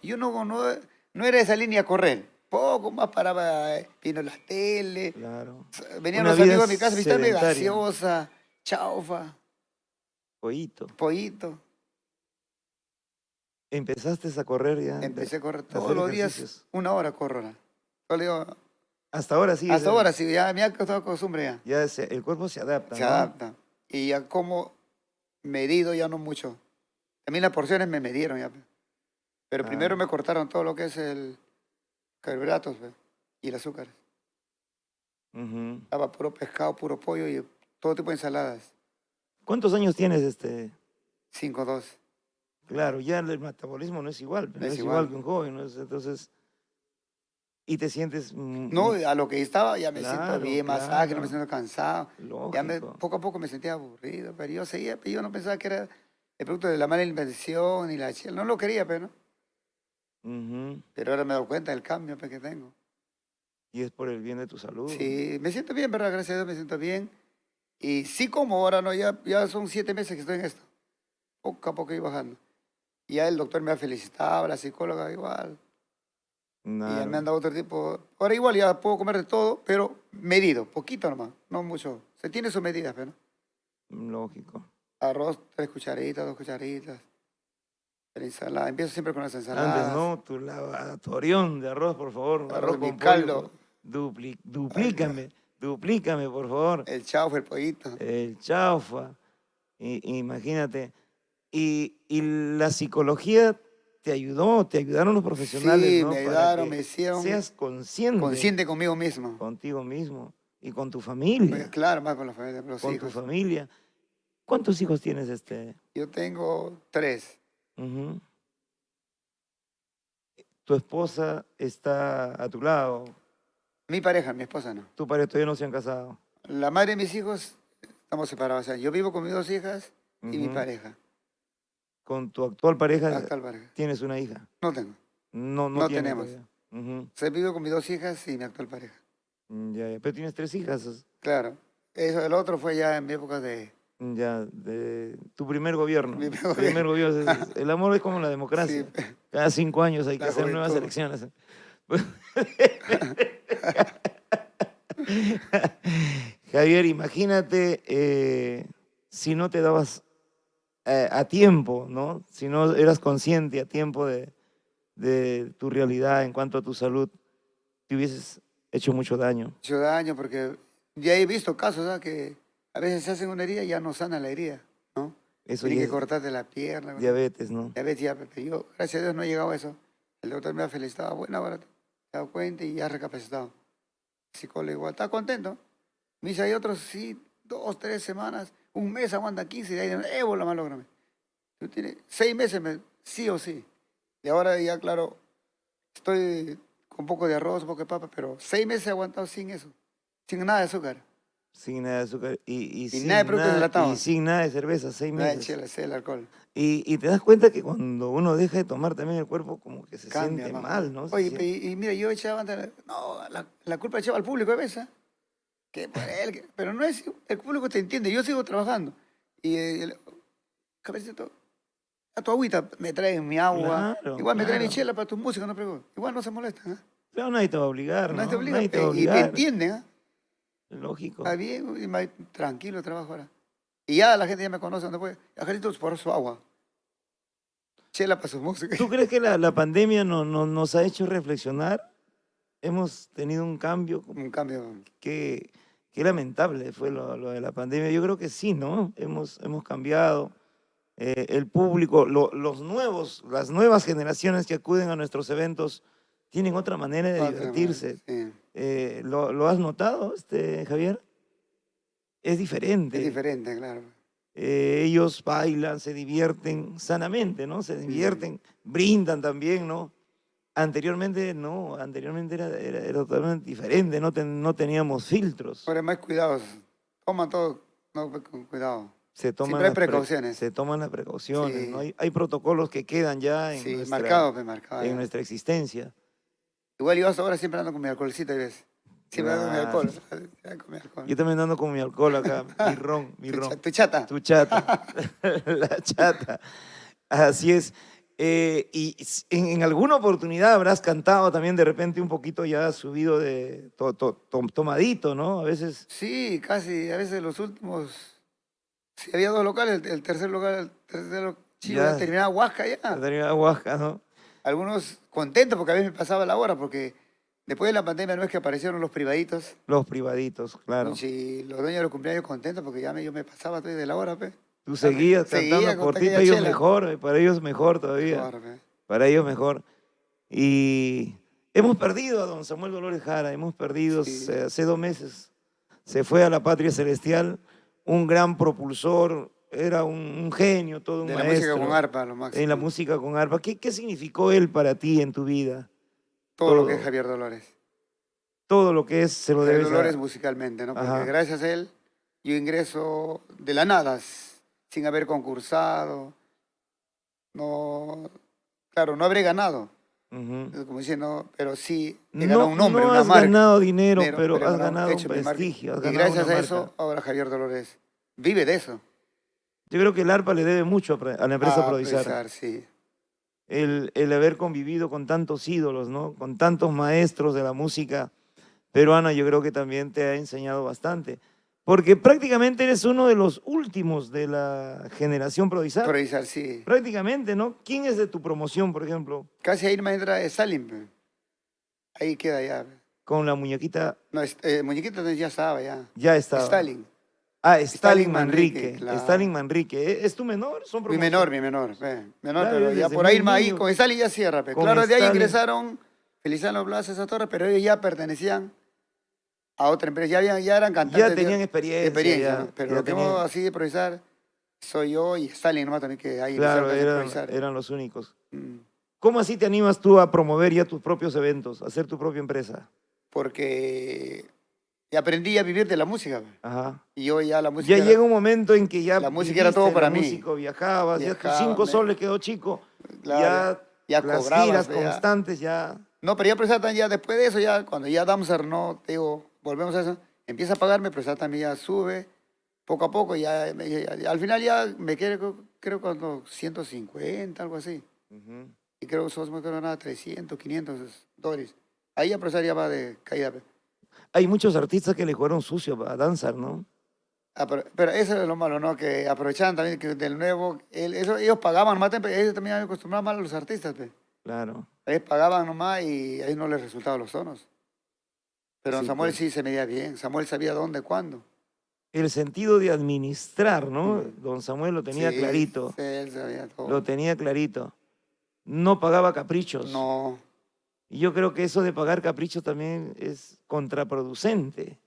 Yo no era esa línea a correr. Poco más paraba, viendo la tele. Claro. Venían Una los vida amigos a mi casa a visitarme, sedentaria. gaseosa, chaufa, Pollito. pollito. Empezaste a correr ya. Empecé a correr hacer todos los días, ejercicios. 1 hora corro ahora. Solo digo, Hasta ahora sí. hasta ahora sí, ya me ha costado costumbre ya. Ya el cuerpo se adapta, Se ¿no? adapta. Y ya como medido ya no mucho. También las porciones me midieron ya. Pero primero me cortaron todo lo que es el carbohidratos y el azúcar. Ujú. Estaba puro pescado, puro pollo y todo tipo de ensaladas. ¿Cuántos años tienes 5-2. Claro, ya el metabolismo no es igual, no es igual que un joven, ¿no? Entonces, y te sientes... No, a lo que estaba ya me siento Claro, bien, más claro. ágil, no me siento cansado. Ya Lógico. poco a poco me sentía aburrido, pero yo seguía, pero yo no pensaba que era el producto de la mala alimentación ni la chela. No lo quería, pero no. Ujú. Pero ahora me doy cuenta del cambio que tengo. Y es por el bien de tu salud. Sí, me siento bien, ¿verdad? Gracias a Dios me siento bien. Y sí como ahora, ¿no? Ya son 7 meses que estoy en esto. Poco a poco voy bajando. Y ya el doctor me ha felicitado, la psicóloga igual. Y ya Claro. me han dado otro tipo. Ahora igual ya puedo comer de todo, pero medido, poquito nomás, no mucho. Se tiene sus medidas, pero Lógico. arroz, 3 cucharitas, 2 cucharitas. La ensalada, empiezo siempre con las Antes, ensaladas. ¿no? Tu lavatorión de arroz, por favor. Arroz, mi con caldo. pollo. Duplícame, por favor. El chaufa, el pollito. El chaufa. Imagínate. Y la psicología te ayudaron los profesionales, Sí, ¿no? me Para ayudaron, que me hicieron seas consciente consciente conmigo mismo. contigo mismo y con tu familia. Pues, claro, más con la familia, con los Con tu hijos. familia. ¿Cuántos hijos tienes, Yo tengo 3. Ujú. Tu esposa está a tu lado, Mi pareja, mi esposa no. tu pareja todavía no se han casado. La madre de mis hijos, estamos separados. O sea, yo vivo con mis 2 hijas y mi Ujú. pareja, Con tu actual pareja actual pareja. tienes una hija. No tengo. No, no No tienes tenemos. todavía. Ujú. O sea, vivo con mis 2 hijas y mi actual pareja. Ya, ya. Pero tienes 3 hijas. Claro. Eso, el otro fue ya en mi época de... Ya, de tu primer gobierno. Mi primer Primer gobierno. El amor es como la Sí, democracia. Cada 5 años hay que La hacer nuevas juventud. elecciones. Javier, imagínate si no te dabas a tiempo, ¿no? Si no eras consciente a tiempo de tu realidad en cuanto a tu salud, te hubieses hecho mucho daño. mucho daño porque ya he visto casos, ¿sabes? Que a veces se hacen una herida y ya no sana la herida, ¿no? Eso Tienen ya que es cortarte la pierna. diabetes, ¿no? Ya ves, ya, pero yo, gracias a Dios, no he llegado a eso. El doctor me ha felicitado. Bueno, ahora te has dado cuenta y ya has recapacitado. El psicólogo igual, está contento. Me dice, hay otros, sí, 2, 3 semanas, un mes aguanta 15 y de ahí, ébola, malógrame. Tú tienes 6 meses, sí o sí. Y ahora ya, claro, estoy con un poco de arroz, un poco de papa, pero 6 meses he aguantado sin eso, sin nada de azúcar, Sin nada de azúcar y y nada de productos y enlatados, sin nada de cerveza, 6 nada de meses. chela, el alcohol. Y te das cuenta que cuando uno deja de tomar también el cuerpo como que se Cambia, siente hermano. mal, ¿no? Oye, y mira, yo echaba antes, no, la culpa echaba al público a veces, ¿eh? Que por él, pero no es, el público te entiende, yo sigo trabajando. Y cabecito, a tu agüita me traen mi agua, Claro, igual me traen mi claro. chela para tu música, no pregunto. Igual no se molestan, ¿eh? Pero nadie te va a obligar, Nadie te ¿no? obliga, Nadie te va a y me obligar. entienden, ¿eh? Lógico. Está bien, y tranquilo trabajo ahora. Y ya la gente ya me conoce donde voy. Angelitos por su agua. Chela para su música. ¿Tú crees que la pandemia nos ha hecho reflexionar? Hemos tenido un cambio. Un cambio. Qué lamentable fue lo de la pandemia. Yo creo que sí, ¿no? Hemos cambiado. El público, las nuevas generaciones que acuden a nuestros eventos tienen otra manera de divertirse. Sí. ¿Lo has notado, Javier? Es Es diferente. diferente, claro. Ellos bailan, se divierten sanamente, ¿no? Se divierten, brindan también, ¿no? Anteriormente no, anteriormente era totalmente diferente, no teníamos filtros. Ahora más cuidados. Toman todo con cuidado. Se toman Siempre hay las precauciones. se toman las precauciones, Sí. ¿no? Hay protocolos que quedan ya en Sí, marcado, pues marcado. en Ya. nuestra existencia. Igual yo hasta ahora siempre ando con mi alcoholcito, ¿ves? Siempre ando con mi Claro. alcohol. Con mi alcohol. Yo también ando con mi alcohol acá, mi ron. Tu chata. Tu chata, la chata. Así es. Y en alguna oportunidad habrás cantado también de repente un poquito ya subido de tomadito, ¿no? A veces Sí, casi. A veces los últimos. Si había 2 locales, el tercer local, el tercero chico Ya. ya terminaba Huasca ya. tenía Huasca, ¿no? Algunos contentos porque a veces me pasaba la hora, porque después de la pandemia no es que aparecieron los privaditos. Los privaditos, claro. Y los dueños de los cumpleaños contentos porque ya yo me pasaba pues, de la hora, pe. Tú seguías Seguía cantando con por ti, aquella para ellos chela. mejor, para ellos mejor todavía. Claro, pe. Para ellos mejor. Y hemos perdido a don Samuel Dolores Jara, hemos perdido Sí. hace 2 meses. Se fue a la patria celestial, un gran propulsor, era un genio, todo un De la maestro. música con arpa, lo máximo. En la música con arpa. ¿Qué significó él para ti en tu vida? Todo lo que es Javier Dolores. Todo lo que es, se lo Javier debes Dolores a... musicalmente, ¿no? Porque Ajá. gracias a él yo ingreso de la nada, sin haber concursado. No, claro, no habré ganado, Ujú. como diciendo, pero sí he ganado un nombre, no una has marca. ganado dinero, pero he has ganado hecho un mi marca. prestigio, has Y ganado gracias una a eso, marca. ahora Javier Dolores vive de eso. Yo creo que el ARPA le debe mucho a la empresa Prodisar. Provisar, sí. El haber convivido con tantos ídolos, ¿no? Con tantos maestros de la música peruana, yo creo que también te ha enseñado bastante. Porque prácticamente eres uno de los últimos de la generación Prodisar. Provisar, sí. Prácticamente, ¿no? ¿Quién es de tu promoción, por ejemplo? Casi ahí me entra Stalin, pe. Ahí queda ya. Pe. Con la muñequita No, Muñequito ya estaba ya. ya estaba. Stalin. Ah, Stalin Stalin Manrique. Manrique, claro. Stalin Manrique. ¿Es tu menor? Son Mi promoción. menor, pe. Claro, Pero ya desde por ahí muy ahí niño. con Stalin ya cierra, pe. Con Claro, de ahí Stalin. ingresaron Feliciano Blas, esa torre, pero ellos ya pertenecían a otra empresa, ya eran cantantes. Ya tenían experiencia, ya, ¿no? Pero ya lo que tenían. hemos así de improvisar, soy yo y Stalin nomás también, que hay Claro, que eran, improvisar. eran los únicos. Mm, ¿Cómo así te animas tú a promover ya tus propios eventos, a hacer tu propia empresa? Porque aprendí a vivir de la música. Pues. Ajá. Y yo ya Ya llega un momento en que ya la música era todo viviste para la mí. música, viajabas, ya tus Viajaba, 5 soles quedó chico, claro, ya las cobrabas, giras pues, ya. constantes ya... No, pero ya Presatan, ya después de eso, ya cuando ya Damsar, no, te digo, volvemos a eso, empieza a pagarme, Presatan también ya sube, poco a poco, al final ya me quedé, creo, cuando 150, algo así. Ujú. Y creo que somos, creo, nada, 300, $500. Ahí ya Presatan ya va de caída. Pues. Hay muchos artistas que le jugaron sucio a Danzar, ¿no? Pero eso es lo malo, ¿no? Que aprovechaban también que del nuevo, ellos pagaban más, ellos también habían acostumbrado mal a los artistas, pues. Claro. Ellos pagaban nomás y ahí no les resultaban los tonos. Pero Sí, Samuel pues. sí se medía bien, Samuel sabía dónde, cuándo. El sentido de administrar, ¿no? Mm. Don Samuel lo tenía Sí, clarito, sí, él sabía todo. lo tenía clarito. No pagaba caprichos. No, Y yo creo que eso de pagar caprichos también es contraproducente,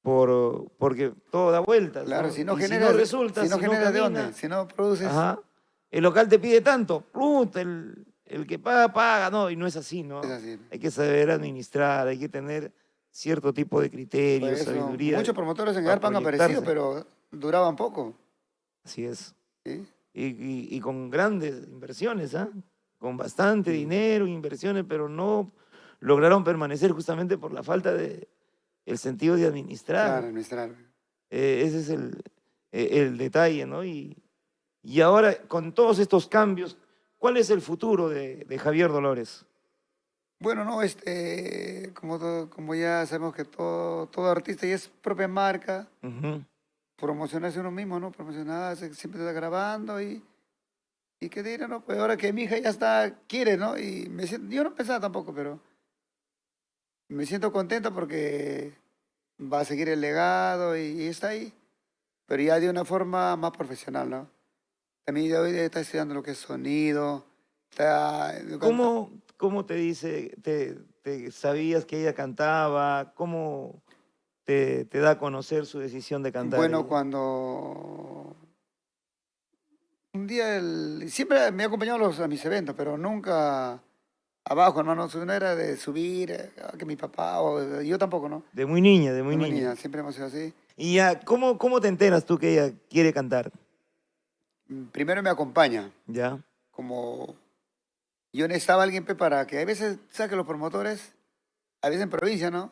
porque todo da vueltas, claro, ¿no? si no Y generas, si no resulta, si no generas ¿de camina, dónde? Si no produces, ajá, el local te pide tanto, puta, el que paga, paga, no, y no es así, ¿no? es así. Hay que saber administrar, hay que tener cierto tipo de Por criterio, eso, sabiduría muchos promotores en para Agarpa han aparecido, proyectarse. pero duraban poco. Así es. ¿Sí? Y con grandes inversiones, ¿ah? Con bastante Mm. dinero, inversiones, pero no lograron permanecer justamente por la falta de el sentido de administrar. Claro, administrar. Ese es el detalle, ¿no? Y ahora, con todos estos cambios, ¿cuál es el futuro de Javier Dolores? Bueno, no, como ya sabemos que todo artista ya es propia marca, Ujú. promocionarse uno mismo, ¿no? Promocionarse, siempre está grabando y qué dirá, ¿no? Pues ahora que mi hija ya quiere, ¿no? Y yo no pensaba tampoco, pero me siento contento porque va a seguir el legado y está ahí, pero ya de una forma más profesional, ¿no? También ya hoy está estudiando lo que es sonido, está... ¿Cómo te dice, te sabías que ella cantaba? ¿Cómo te da a conocer su decisión de cantar Bueno, ella? cuando un día siempre me ha acompañado a mis eventos, pero nunca abajo, hermano. No era de subir, que mi papá, o yo tampoco, ¿no? De muy niña, de muy Muy niña. niña, siempre hemos sido así. Y ya, ¿cómo te enteras tú que ella quiere cantar? Primero me acompaña, ¿Ya? como yo necesitaba alguien pe, para que a veces, ¿sabes que los promotores, a veces en provincia, ¿no?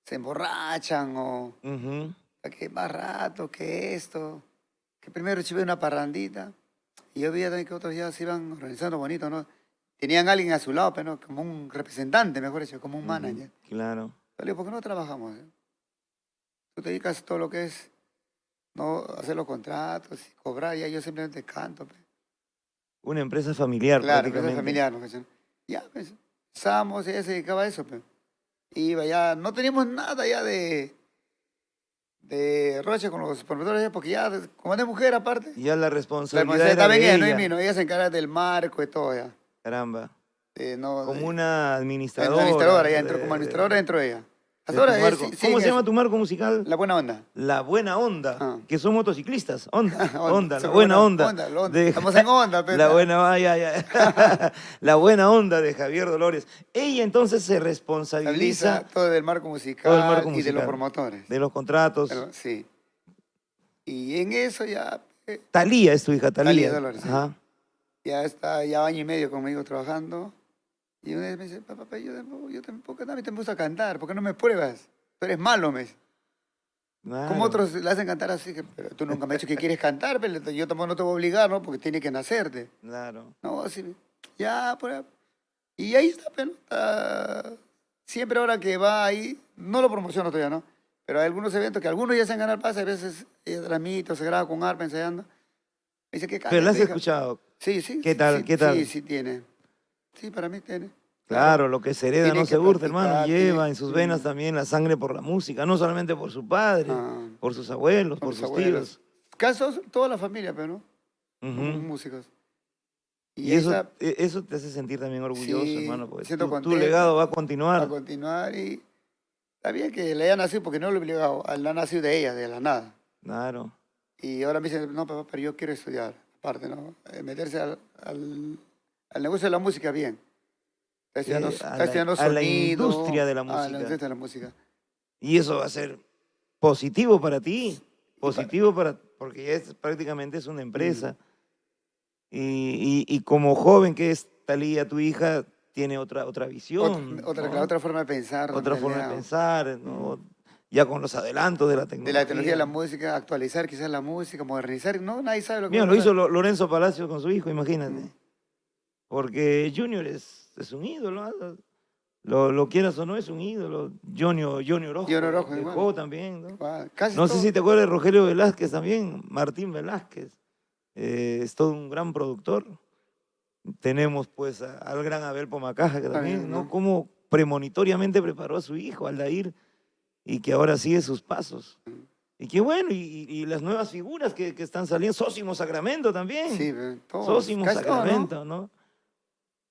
Se emborrachan o Ujú. que más rato, que esto, que primero chive una parrandita. Y yo veía también que otros ya se iban organizando bonito, ¿no? Tenían a alguien a su lado, pero ¿no? Como un representante, mejor dicho, como un Ujú. manager. Claro. Yo le digo, ¿por qué no trabajamos? Tú te dedicas a todo lo que es, no hacer los contratos y cobrar, ya yo simplemente canto. Pe. Una empresa familiar Claro, empresa prácticamente. familiar, ¿no? Ya, pues, Samos, ella se dedicaba a eso, pe. Iba ya, no teníamos nada ya de roche con los promotores, porque ya, como es de mujer aparte, Y ya la la responsabilidad responsabilidad era estaba en de ella, no en ella. mí, ¿no? Ella se encarga del marco y todo, ya. Caramba. No, Como una la administradora. administradora, ya entró como administradora, entró ella. Hasta de tu ahora marco. sí, ¿Cómo se llama eso. tu marco musical? La buena onda. La Buena Onda, Ah. que son motociclistas. Onda, Onda, la siempre buena buena onda. onda, de- estamos en onda, pe. La buena, la buena onda de Javier Dolores. Ella entonces se Estabiliza responsabiliza todo del marco todo el marco musical y de los musical, promotores. de los contratos. Sí. Y en eso ya, Talía es tu hija, Talía Talía. Dolores, sí. Ajá. Ya está ya año y medio conmigo trabajando. Y una vez me dice, papá, yo tampoco, también te gusta cantar, ¿por qué no me pruebas? Tú eres malo, me dice. Como Claro, otros le hacen cantar así, pero tú nunca me has dicho que quieres cantar, pero yo tampoco no te voy a obligar, ¿no? Porque tiene que nacerte. claro. No, así, ya, por ahí. Y ahí está, pero siempre ahora que va ahí, no lo promociono todavía, ¿no? Pero hay algunos eventos que algunos ya se han ganado el pase, a veces transmito, se graba con arpa ensayando. Me dice que cante. Pero la has tu hija. escuchado. Sí, sí. ¿Qué sí, tal? sí, ¿Qué tal? Sí, sí tiene. Sí, para mí tiene. Claro, lo que se hereda Tiene no que se hurta, hermano. practicar, Lleva en sus venas también la sangre por la música, no solamente por su padre, Ah, por sus abuelos, con por sus sus abuelos. tíos. Casos, toda la familia, pero ¿no? Somos Ujú. músicos. Y Y ahí eso, está, eso te hace sentir también orgulloso, sí, hermano, porque siento tu contento. legado va a A continuar. continuar y está bien que le haya nacido porque no lo he obligado, él ha nacido de ella, de la nada. Claro. Y ahora me dice, no, papá, pero yo quiero estudiar, aparte, ¿no? Meterse al negocio de la música bien. Está estudiando a la sonido, industria de la a la música. industria de la música. Y eso va a ser positivo para ti, Y pa- porque ya prácticamente es una empresa. Mm. Y como joven que es Talía, tu hija, tiene otra visión, La ¿no? otra forma de pensar Otra también, forma de Lea. pensar, ¿no? Ya con los adelantos de la De la tecnología de la tecnología. música, actualizar quizás la música, modernizar. No, nadie sabe lo que va Mira, a lo hizo pasar. Lorenzo Palacio con su hijo, imagínate. Mm. Porque Junior es un ídolo, ¿ah? Lo quieras o no, es un ídolo. Johnny Y Oro Orozco Rojo igual. dejó también, ¿no? Igual. Casi No sé todo. si te acuerdas de Rogelio Velázquez también, Martín Velázquez. Es todo un gran productor. Tenemos pues al gran Abel Pomacaja, que también, También, ¿no? ¿no? Cómo premonitoriamente preparó a su hijo, Aldair, y que ahora sigue sus pasos. Y qué bueno, y las nuevas figuras que están saliendo, Sósimo Sacramento también. Sí, todos. Sósimo Casi todos, ¿no? Sacramento, ¿no?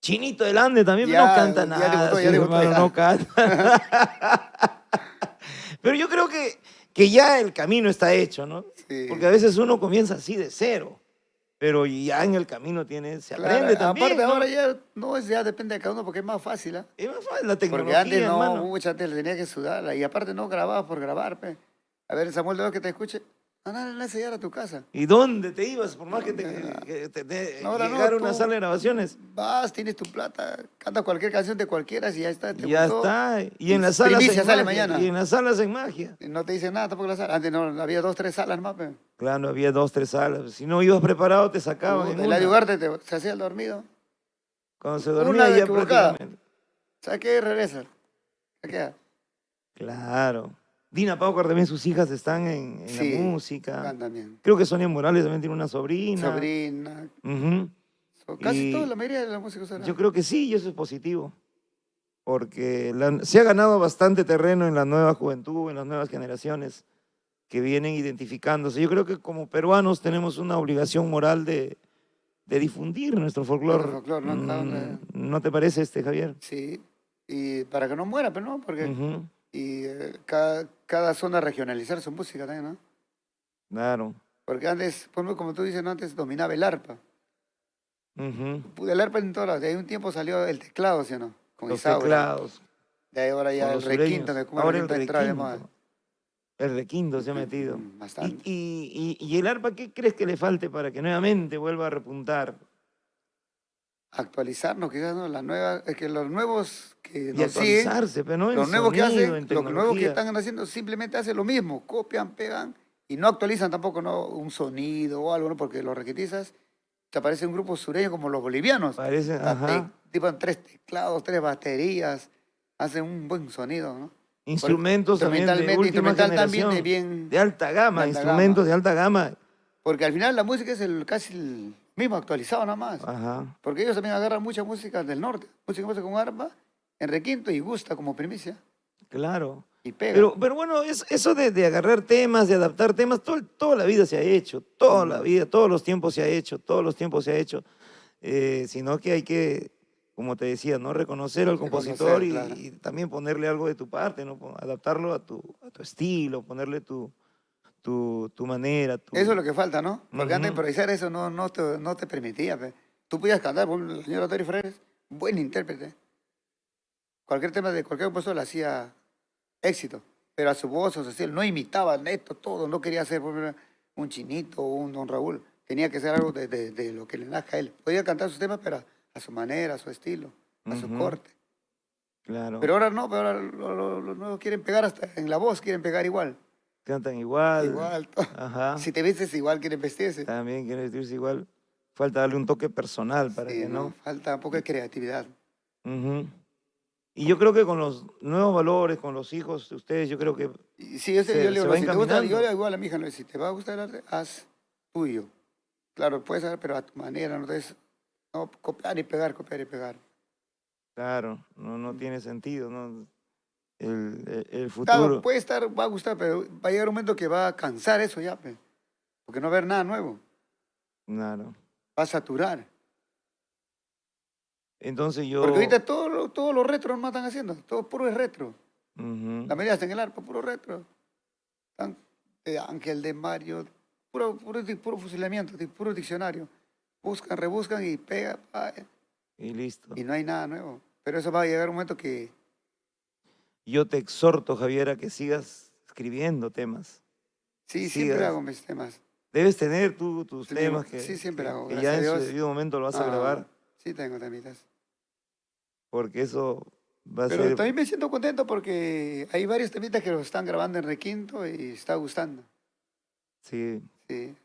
Chinito del Ande también, pero no canta Ya nada, debutó, sí, ya debutó. hermano, no canta. Pero yo creo que ya el camino está hecho, ¿no? Sí. Porque a veces uno comienza así de cero, pero ya en el camino se Claro, aprende aparte también, ¿no? ahora ya no es, ya depende de cada uno porque es más fácil, ¿ah? Es más fácil la Porque antes tecnología, no, hermano. mucha gente le tenía que sudarla. Y aparte no grababa por grabar, pe. A ver, Samuel, de que te escuche, anda a enseñar a tu casa. ¿Y dónde te ibas? Por más que No, ahora no, llegara una tú sala de grabaciones. vas, tienes tu plata, canta cualquier canción de cualquiera, si ya está, te Y ya gustó. está. Y Y en las salas primicia en sale magia. mañana. Y en las salas en magia. Y no te dicen nada tampoco la sala. Antes no, había 2, 3 salas más, pe. Claro, había 2, 3 salas. Si no ibas preparado, te sacaban en Eladio una. Ugarte se hacía el dormido. Cuando se dormía Una ya equivocada. prácticamente. ¿Sabes qué? Regresa. Se queda. Claro. Dina Paucar también, sus hijas están en la Sí, música. van también. Creo que Sonia Morales también tiene una sobrina. Sobrina. Ujú. Casi toda Y la mayoría de la música será. yo creo que sí, y eso es positivo. Porque se ha ganado bastante terreno en la nueva juventud, en las nuevas generaciones que vienen identificándose. Yo creo que como peruanos tenemos una obligación moral de difundir nuestro folclore. Folclore, ¿no? ¿No te parece, Javier? Sí. Y para que no muera, pero no, porque Ujú. y cada zona regionalizar su música también, ¿no? Claro. Porque antes, por ejemplo, como tú dices, ¿no? Antes dominaba el arpa. Ujú. El arpa en todas las. De ahí un tiempo salió el teclado, ¿sí o no? Con Los Isaura. teclados, De ahí ahora ya con el los requinto, sureños. como el Ahora el requinto entraba de moda. requinto. El requinto se ha metido. Bastante. Y el arpa qué crees que le falte para que nuevamente vuelva a repuntar? Actualizarnos, quizás, ¿no? La nueva, es que los nuevos que Y nos siguen, actualizarse, pero no en los nuevos que sonido, hacen, en los nuevos que tecnología. están haciendo simplemente hacen lo mismo, copian, pegan y no actualizan tampoco, ¿no? Un sonido o algo, ¿no? Porque los requetizas, te aparece un grupo sureño como los bolivianos. Parece, ajá. Tipo 3 teclados, 3 baterías, hacen un buen sonido, ¿no? Instrumentos también de última instrumental también generación, de bien, de alta gama, de alta instrumentos gama. de alta gama. Porque al final la música es casi el mismo actualizado nada más. Ajá, Porque ellos también agarran mucha música del norte, música con arpa, en requinto y gusta como primicia claro. y pega. Pero bueno, eso de agarrar temas, de adaptar temas, toda la vida se ha hecho, toda la vida, todos los tiempos se ha hecho, todos los tiempos se ha hecho. Sino que hay que, como te decía, ¿no? Reconocer al compositor Reconocer, claro. y también ponerle algo de tu parte, ¿no? Adaptarlo a tu estilo, ponerle tu manera. Eso es lo que falta, ¿no? Porque antes de Ujú. improvisar eso no te permitía. Pe. Tú podías cantar, por ejemplo, el señor Tori Freires, buen intérprete. Cualquier tema de cualquier compositor le hacía éxito, pero a su voz, a su estilo, no imitaba neto todo, no quería ser por ejemplo, un Chinito o un Don Raúl, tenía que ser algo de lo que le nazca a él. Podía cantar sus temas, pero a su manera, a su estilo, a su Ujú. corte. Claro, Pero ahora no, pero ahora los nuevos quieren pegar hasta en la voz, quieren pegar igual. cantan igual. Igual. Ajá. Si te vistes igual, quieren vestirse. También quieren vestirse igual. Falta darle un toque personal para Sí, que no, no. falta un poco de creatividad. Ujú. Y yo creo que con los nuevos valores, con los hijos de ustedes, yo creo que Y sí, yo le se digo, va si te gusta, yo encaminando. igual a mi hija, le digo, si te va a gustar el arte, haz tuyo. Claro, puedes hacer, pero a tu manera, no entonces, no copiar y pegar, copiar y pegar. Claro, no tiene sentido, ¿no? El Claro, futuro. puede estar, va a gustar, pero va a llegar un momento que va a cansar eso ya, pe, porque no va a haber nada nuevo, Claro. va a saturar. Entonces Porque yo. ahorita todos los retros no están haciendo, todo puro es retro. Ujú. La mayoría está en el arpa, puro retro. Están de Ángel, de Mario, puro fusilamiento, puro diccionario. Buscan, rebuscan y pega, Y listo. y no hay nada nuevo. Pero eso va a llegar un momento que Yo te exhorto, Javier, a que sigas escribiendo temas. sí, siempre Sigas. hago mis temas. Debes tener tus Sí, temas sí, siempre hago, que gracias ya a en su Dios. debido momento lo vas a Ah, grabar, sí tengo temitas. porque eso va a Pero ser, también me siento contento porque hay varios temitas que los están grabando en Requinto y está gustando. sí. Sí,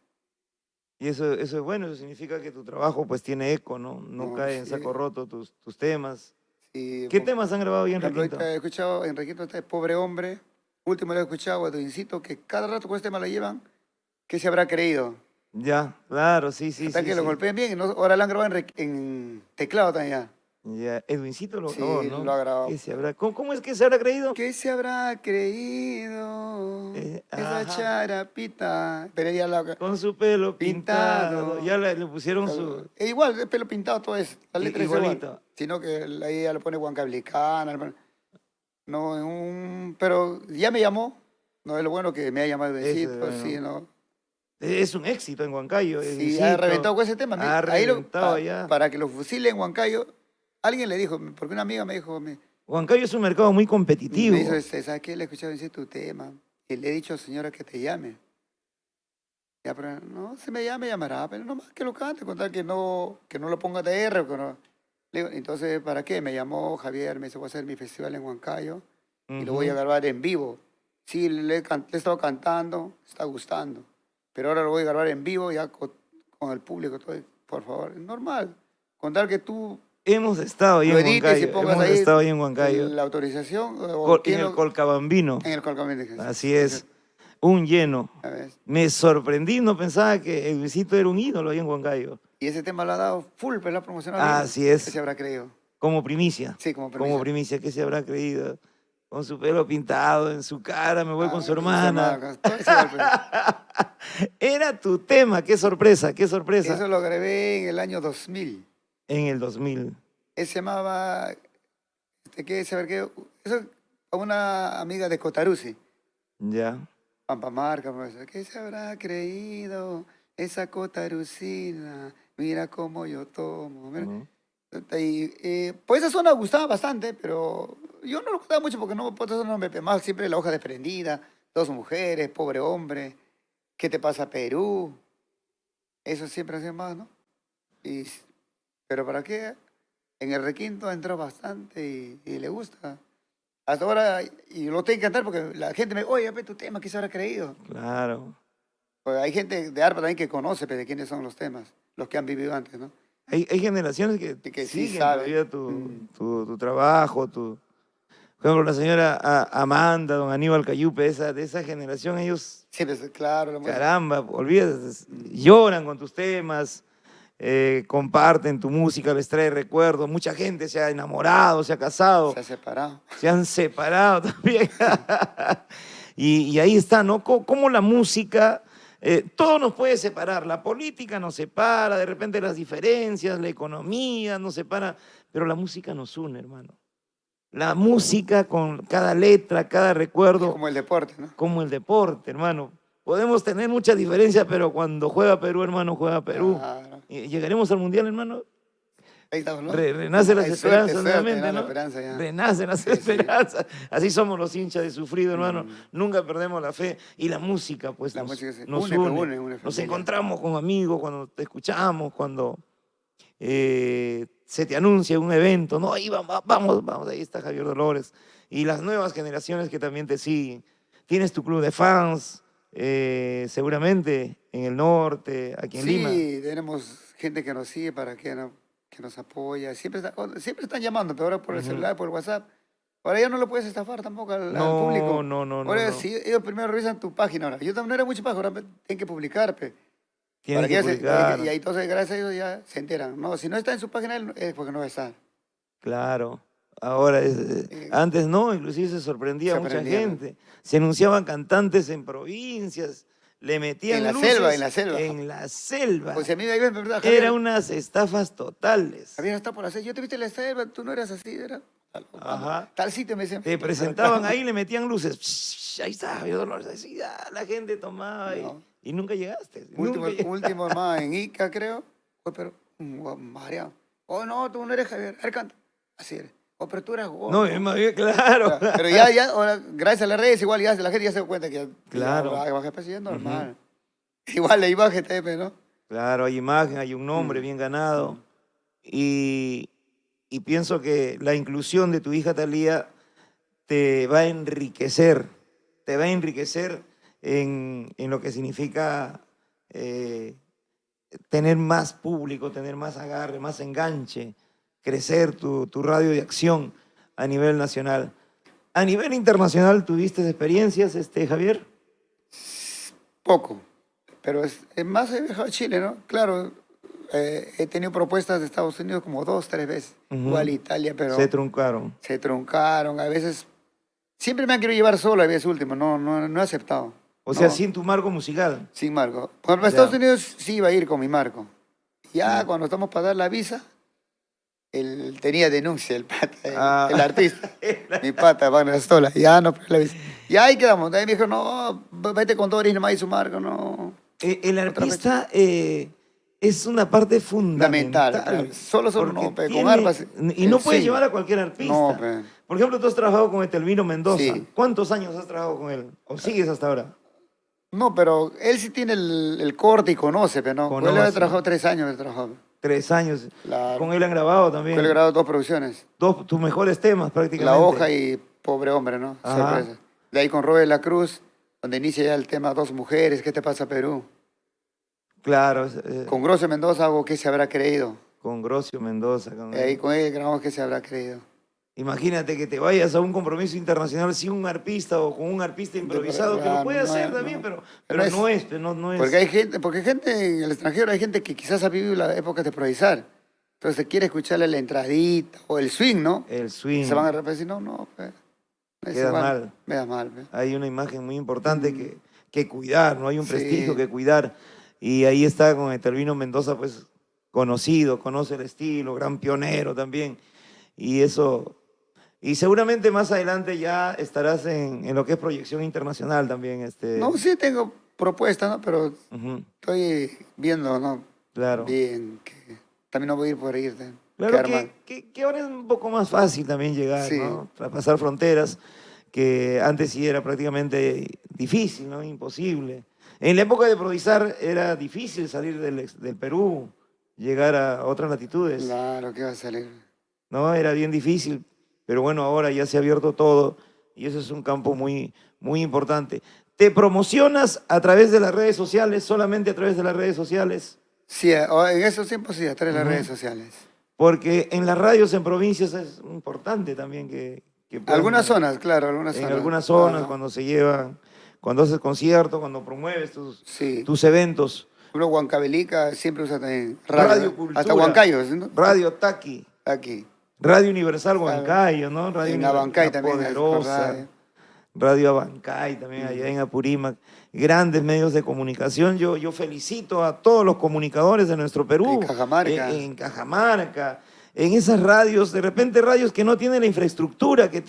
Y eso es bueno, eso significa que tu trabajo pues tiene eco, ¿no? No no, cae en sí, saco roto tus temas. sí. ¿Qué temas han grabado hoy Por en ejemplo, Requinto? ahorita he escuchado en Requinto este Pobre Hombre. Último lo he escuchado, Edwincito, que cada rato con este tema lo llevan. ¿Qué se habrá creído? Ya, claro, sí, sí, Hasta sí, que lo sí. golpeen bien. Y ahora lo han grabado en teclado también ya. Ya, Edwincito lo grabó, Sí, lo ¿no? ha grabado. ¿Qué se habrá, cómo es que se habrá creído? ¿Qué se habrá creído esa Ajá, charapita? Pero ella la con su pelo pintado, pintado. ya le pusieron su, E igual, el pelo pintado, todo es. La letra es igual. igualito. Sino que ahí ella le pone huancablicana. No, pero ya me llamó. No es lo bueno que me ha llamado el Ese, besito, sí, bueno, ¿no? es un éxito en Huancayo, Sí, ha Edwincito, reventado con ese tema. ha Ahí reventado allá. para que lo fusilen en Huancayo, alguien le dijo, porque una amiga me dijo, Huancayo es un mercado muy me hizo, competitivo. ¿sabes qué? Le he escuchado decir tu tema. Y le he dicho, señora, que te llame. Ya, pero no, si me llama, me llamará, pero nomás que lo cante, contar que no lo ponga de R. Que no. Le digo, entonces, ¿para qué? Me llamó Javier, me dice, voy a hacer mi festival en Huancayo y lo voy a Ujú. grabar en vivo. Sí, le he estado cantando, está gustando, pero ahora lo voy a grabar en vivo ya con el público, todo, por favor, es normal. Contar que tú Hemos estado ahí lo en edites y Huancayo, pongas hemos ahí estado ahí en Huancayo, la autorización o en quién el lo... Colcabambino. En el colcón, Así es, un lleno. a ver. Me sorprendí, no pensaba que Edwincito era un ídolo ahí en Huancayo. Y ese tema lo ha dado full, pero lo ha promocionado bien. Así ¿Qué es, se habrá creído? como primicia. Sí, como Como premisa. primicia, ¿qué se habrá creído? Con su pelo pintado en su cara, me voy con su Con su hermana. hermana, todo ese golpe. Era tu tema, qué sorpresa, qué sorpresa. Eso lo grabé en el año 2000. En el 2000, Él se llamaba, ¿qué? Saber qué? Eso a una amiga de Cotarusi, ya. Pampamarca, pues, ¿qué se habrá creído esa Cotarusina? Mira cómo yo tomo. Mira. ¿No? Y, pues esa zona gustaba bastante, pero yo no lo gustaba mucho porque no, pues esa zona me más siempre la hoja desprendida, dos mujeres, pobre hombre, ¿qué te pasa Perú? Eso siempre hacía más, ¿no? Y, pero ¿para qué? En el requinto entró bastante y le gusta. Hasta ahora, y lo tengo que cantar porque la gente me dice, oye, ve tu tema, ¿qué se habrá creído? Claro. Pues hay gente de ARPA también que conoce pues, de quiénes son los temas, los que han vivido antes, ¿no? Hay generaciones que Y que sí siguen saben. todavía tu trabajo, por ejemplo, la señora Amanda, don Aníbal Cayupe, de esa generación, ellos, Sí, pues, claro, la música. caramba, olvídate, lloran con tus temas, comparten tu música, les trae recuerdos. Mucha gente se ha enamorado, se ha casado, Se ha separado. se han separado también. Y ahí está, ¿no? Cómo la música, todo nos puede separar. La política nos separa, de repente las diferencias, la economía nos separa, pero la música nos une, hermano. La música con cada letra, cada Es recuerdo, como el deporte, ¿no? como el deporte, hermano. Podemos tener muchas diferencias, pero cuando juega Perú, hermano, juega Perú. Claro. Y llegaremos al Mundial, hermano. Ahí estamos, ¿no? Renace las Ay, esperanzas suerte, nuevamente, ¿no? La ¿no? esperanza ya. Renacen las Sí, sí. esperanzas. Así somos los hinchas de sufrido, hermano. Mm. Nunca perdemos la fe. Y la música, pues, La nos, música se nos une, une. pues, une Nos familia. encontramos con amigos cuando te escuchamos, cuando se te anuncia un evento. No, ahí vamos, ahí está Javier Dolores. Y las nuevas generaciones que también te siguen. Tienes tu club de fans, seguramente en el norte, aquí en Lima. Sí, tenemos gente que nos sigue para que nos apoya. Siempre están llamando, pero ahora por el Ujú. celular, por el WhatsApp. Ahora ya no lo puedes estafar tampoco al No, público. no. Ahora sí, ellos primero revisan tu página. Ahora. Yo también no era mucho página, ahora tienen que publicar. Tienes Para que que publicar. y ahí entonces gracias a ellos ya se enteran. No, si no está en su página es porque no va a estar. Claro. Ahora, antes no, inclusive se sorprendía Se a mucha aprendía, ¿no? gente. Se anunciaban cantantes en provincias, le metían En la luces selva, en la selva. en la selva. Pues si a mí me iban, ¿verdad, Javier? Era unas estafas totales. Javier está por hacer. Yo te viste en la selva, tú no eras así, era. Ajá. Tal sitio me decían. Te presentaban ahí, le metían luces. Ahí está, Javier Dolores. Así, la gente tomaba y No. Y nunca llegaste. Último más en Ica, creo. Oh, pero, mareado. Oh, no, tú no eres Javier. A ver, canta. Así eres. Oh, pero tú eres gordo. No, es más bien, claro. Pero ya, ahora, gracias a las redes, igual ya la gente ya se da cuenta que Claro. ya bajé, pues, ya es normal. Igual la imagen TP, ¿no? Claro, hay imagen, hay un nombre bien ganado. Y pienso que la inclusión de tu hija Thalía te va a enriquecer en lo que significa tener más público, tener más agarre, más enganche, crecer tu radio de acción a nivel nacional. A nivel internacional, ¿tuviste experiencias, Javier? Poco. Pero es más he viajado a Chile, ¿no? Claro, he tenido propuestas de Estados Unidos como 2, 3 veces. Igual Italia, pero... Se truncaron. Se truncaron. A veces... Siempre me han querido llevar solo, a veces último. No he aceptado. O sea, sin tu marco musical. Sin marco. Por ejemplo, a Estados Unidos sí iba a ir con mi marco. Ya cuando estamos para dar la visa, él tenía denuncia, el pata, el artista. Mi pata, Wagner Astola. Ya no, la visa. Y ahí quedamos. Ahí me dijo, no, vete con Doris nomás y su marco, no. El artista es una parte fundamental. Claro. Solo no, tiene, con arpas. Y no puedes llevar a cualquier artista. No, pe. Por ejemplo, tú has trabajado con Etelvino Mendoza. Sí. ¿Cuántos años has trabajado con él? ¿O sigues hasta ahora? No, pero él sí tiene el corte y conoce, pero no. Él ha trabajado 3 años. 3 años. Claro. Con él han grabado también. Con él he grabado 2 producciones. Tus mejores temas prácticamente. La Hoja y Pobre Hombre, ¿no? Ajá. Sorpresa. De ahí con Robert La Cruz, donde inicia ya el tema Dos Mujeres, ¿qué te pasa Perú? Claro. Con Grosso Mendoza hago ¿Qué se habrá creído? Con Grocio Mendoza. Ahí con él grabamos ¿Qué se habrá creído? Imagínate que te vayas a un compromiso internacional sin un arpista o con un arpista improvisado, que lo puede hacer también, pero no es. Porque gente en el extranjero, hay gente que quizás ha vivido la época de improvisar. Entonces quiere escucharle la entradita o el swing, ¿no? El swing. Se van a repetir, no, pues. Queda mal. Me da mal. Pues. Hay una imagen muy importante que cuidar, ¿no? Hay un prestigio que cuidar. Y ahí está con Etelvino Mendoza, pues, conocido, conoce el estilo, gran pionero también. Y eso... Y seguramente más adelante ya estarás en lo que es proyección internacional también. No, sí tengo propuestas, ¿no? Pero estoy viendo, ¿no? Claro. Bien, que también no voy a ir por irte. Claro que ahora es un poco más fácil también llegar, ¿no? Traspasar fronteras, que antes sí era prácticamente difícil, ¿no? Imposible. En la época de improvisar era difícil salir del Perú, llegar a otras latitudes. Claro, que va a salir. No, era bien difícil. Pero bueno, ahora ya se ha abierto todo y eso es un campo muy, muy importante. ¿Te promocionas a través de las redes sociales, solamente a través de las redes sociales? Sí, en esos tiempos sí, a través de las redes sociales. Porque en las radios en provincias es importante también que algunas zonas, claro, algunas zonas. En algunas zonas, cuando se llevan, cuando haces conciertos, cuando promueves tus eventos. Por ejemplo, Huancavelica siempre usa también Radio Cultura. Hasta Huancayo, ¿no? Radio Taqui. Aquí. Radio Universal Huancayo, ¿no? Radio en Abancay también. Poderosa. Radio Abancay también, allá en Apurímac. Grandes medios de comunicación. Yo felicito a todos los comunicadores de nuestro Perú. En Cajamarca. En Cajamarca. En esas radios, de repente radios que no tienen la infraestructura que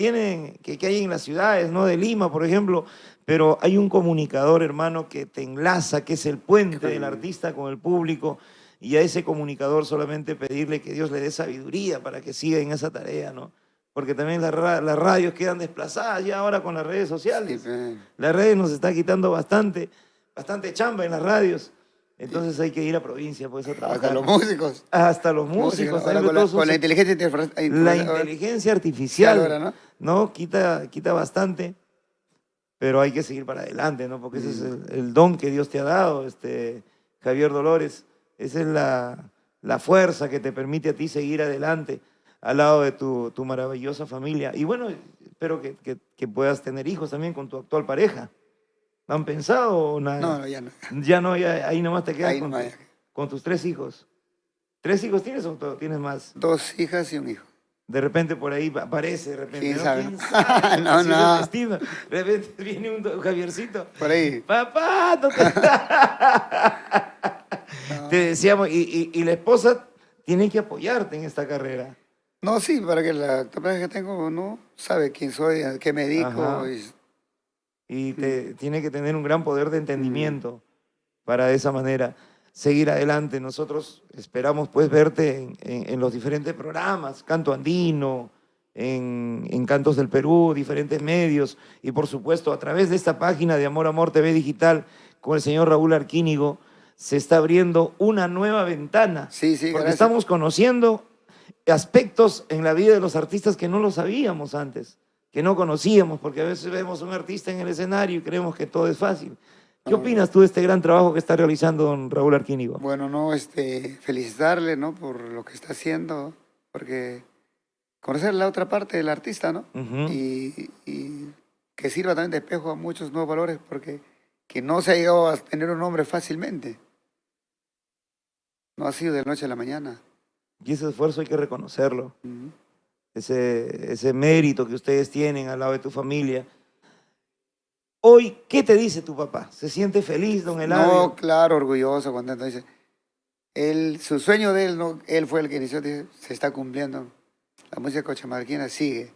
hay en las ciudades, ¿no? De Lima, por ejemplo. Pero hay un comunicador, hermano, que te enlaza, que es el puente del artista con el público. Y a ese comunicador solamente pedirle que Dios le dé sabiduría para que siga en esa tarea, ¿no? Porque también las radios quedan desplazadas ya ahora con las redes sociales. Sí, las redes nos están quitando bastante chamba en las radios. Entonces hay que ir a provincia, pues, a trabajar. Hasta los músicos. Hasta los músicos. Con la inteligencia artificial. La inteligencia artificial, ¿no? Quita bastante, pero hay que seguir para adelante, ¿no? Porque ese es el don que Dios te ha dado, Javier Dolores. Esa es la fuerza que te permite a ti seguir adelante al lado de tu maravillosa familia. Y bueno, espero que puedas tener hijos también con tu actual pareja. ¿Lo han pensado o nada? No, ya no. Ya no, ahí nomás te quedas con tus 3 hijos. ¿3 hijos tienes o tienes más? 2 hijas y un hijo. De repente por ahí aparece, de repente. ¿Quién ¿no? sabe? ¿Quién sabe? No. De repente viene un Javiercito. Por ahí. Papá, no te... Te decíamos, y la esposa tiene que apoyarte en esta carrera. No, sí, para que la pareja que tengo no sabe quién soy, a qué me dedico. Y tiene que tener un gran poder de entendimiento. para de esa manera seguir adelante. Nosotros esperamos pues verte en los diferentes programas, Canto Andino, en Cantos del Perú, diferentes medios, y por supuesto a través de esta página de Amor Amor TV Digital con el señor Raúl Arquínigo se está abriendo una nueva ventana. Sí, porque gracias. estamos conociendo aspectos en la vida de los artistas que no lo sabíamos antes, que no conocíamos, porque a veces vemos un artista en el escenario y creemos que todo es fácil. ¿Qué opinas tú de este gran trabajo que está realizando don Raúl Arquínigo? Bueno, no, felicitarle, ¿no? Por lo que está haciendo, porque conocer la otra parte del artista, ¿no? Y que sirva también de espejo a muchos nuevos valores, porque que no se ha llegado a tener un nombre fácilmente. No ha sido de la noche a la mañana. Y ese esfuerzo hay que reconocerlo. Ese mérito que ustedes tienen al lado de tu familia. Hoy, ¿qué te dice tu papá? ¿Se siente feliz, don Eladio? No, claro, orgulloso, contento. Dice, su sueño de él, ¿no? Él fue el que inició, dice, se está cumpliendo. La música cochamarquina sigue.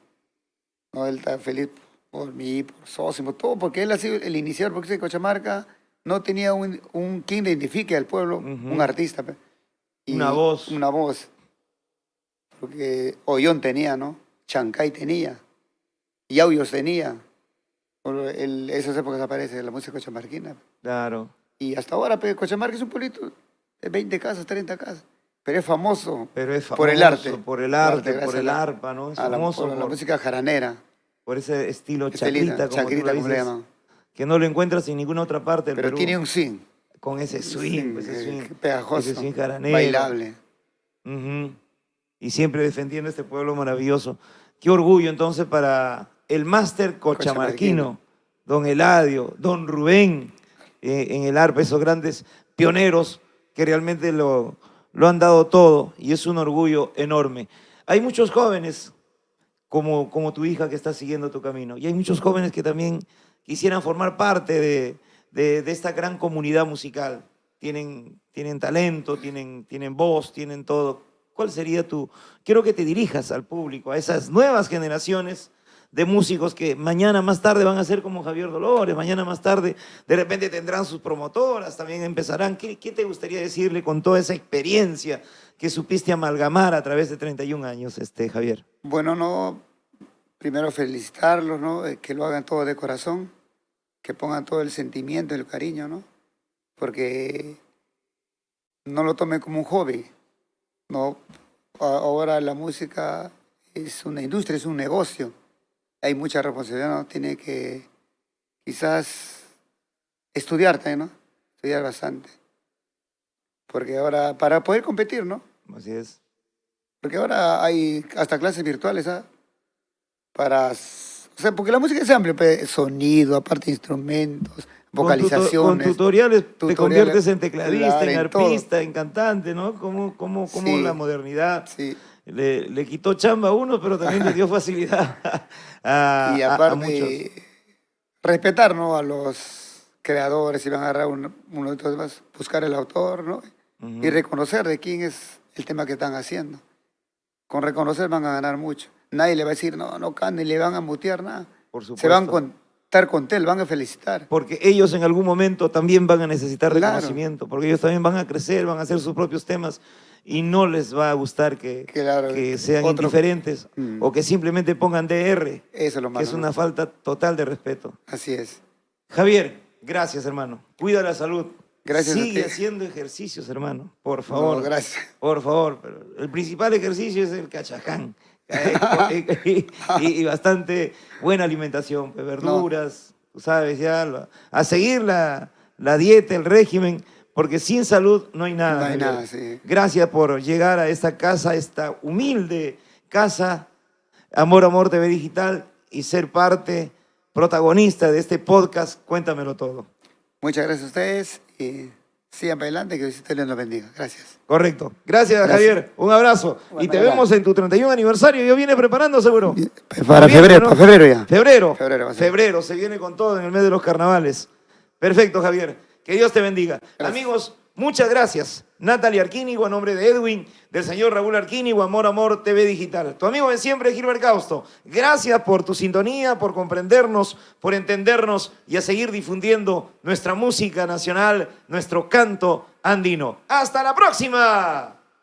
No, él está feliz por mí, por Sósimo, todo, porque él ha sido el iniciador, porque Cochamarca no tenía un quien identifique al pueblo, un artista. Y una voz. Una voz. Porque Ollón tenía, ¿no? Chancay tenía. Yauyos tenía. Por esas épocas aparece la música cochamarquina. Claro. Y hasta ahora, Cochamarca es un pueblito de 20 casas, 30 casas. Pero es famoso, por el arte. Por el arte, por el arpa, ¿no? Es famoso por la música jaranera. Por ese estilo chacrita, como tú lo dices, que no lo encuentras en ninguna otra parte del Perú. Pero tiene un swing. Con ese swing, ese swing pegajoso, ese swing jaranero. Bailable. Y siempre defendiendo este pueblo maravilloso. Qué orgullo entonces para el máster cochamarquino, don Eladio, don Rubén, en el arpa, esos grandes pioneros que realmente lo han dado todo, y es un orgullo enorme. Hay muchos jóvenes como tu hija que está siguiendo tu camino, y hay muchos jóvenes que también quisieran formar parte de esta gran comunidad musical. Tienen talento, tienen voz, tienen todo. ¿Cuál sería quiero que te dirijas al público, a esas nuevas generaciones de músicos que mañana más tarde van a ser como Javier Dolores, mañana más tarde de repente tendrán sus promotoras, también empezarán? ¿Qué te gustaría decirle con toda esa experiencia que supiste amalgamar a través de 31 años, Javier? Bueno, no, primero felicitarlos, ¿no? Que lo hagan todo de corazón, que pongan todo el sentimiento y el cariño, ¿no? Porque no lo tomen como un hobby, ¿no? Ahora la música es una industria, es un negocio. Hay mucha responsabilidad, ¿no? Tiene que quizás estudiar también, ¿no? Estudiar bastante. Porque ahora, para poder competir, ¿no? Así es. Porque ahora hay hasta clases virtuales, ¿ah? O sea, porque la música es amplia, sonido, aparte instrumentos, vocalizaciones. Con tutoriales te conviertes en tecladista, claro, en arpista, en cantante, ¿no? Como sí, la modernidad sí. le quitó chamba a uno, pero también le dio facilidad y aparte, a muchos. Respetar, ¿no? A los creadores, si van a agarrar uno de estos demás, buscar el autor, ¿no? Y reconocer de quién es el tema que están haciendo. Con reconocer van a ganar mucho. Nadie le va a decir, no cante, le van a mutear nada. Por supuesto. Se van a estar con él, van a felicitar. Porque ellos en algún momento también van a necesitar Claro. reconocimiento, porque ellos también van a crecer, van a hacer sus propios temas y no les va a gustar que sean indiferentes o que simplemente pongan DR. Eso es lo malo, que es una falta total de respeto. Así es. Javier, gracias, hermano. Cuida la salud. Gracias. Sigue haciendo ejercicios, hermano. Por favor. No, gracias. Por favor. Pero el principal ejercicio es el cachaján. y bastante buena alimentación, pues, verduras, tú sabes, ya a seguir la dieta, el régimen, porque sin salud no hay nada. No hay nada, sí. Gracias por llegar a esta casa, esta humilde casa, Amor Amor TV Digital, y ser parte, protagonista de este podcast. Cuéntamelo todo. Muchas gracias a ustedes y sigan para adelante, que Dios los bendiga. Gracias. Correcto. Gracias, Javier. Un abrazo. Bueno, y te vemos en tu 31 aniversario. ¿Ya viene preparando, seguro? Para febrero, ¿no? para febrero ya. Febrero. Febrero va a ser. Febrero. Se viene con todo en el mes de los carnavales. Perfecto, Javier. Que Dios te bendiga. Gracias. Amigos, muchas gracias. Natalie Arquínigo, a nombre de Edwin, del señor Raúl Arquínigo, Amor, Amor TV Digital. Tu amigo de siempre, Gilbert Causto. Gracias por tu sintonía, por comprendernos, por entendernos y a seguir difundiendo nuestra música nacional, nuestro canto andino. ¡Hasta la próxima!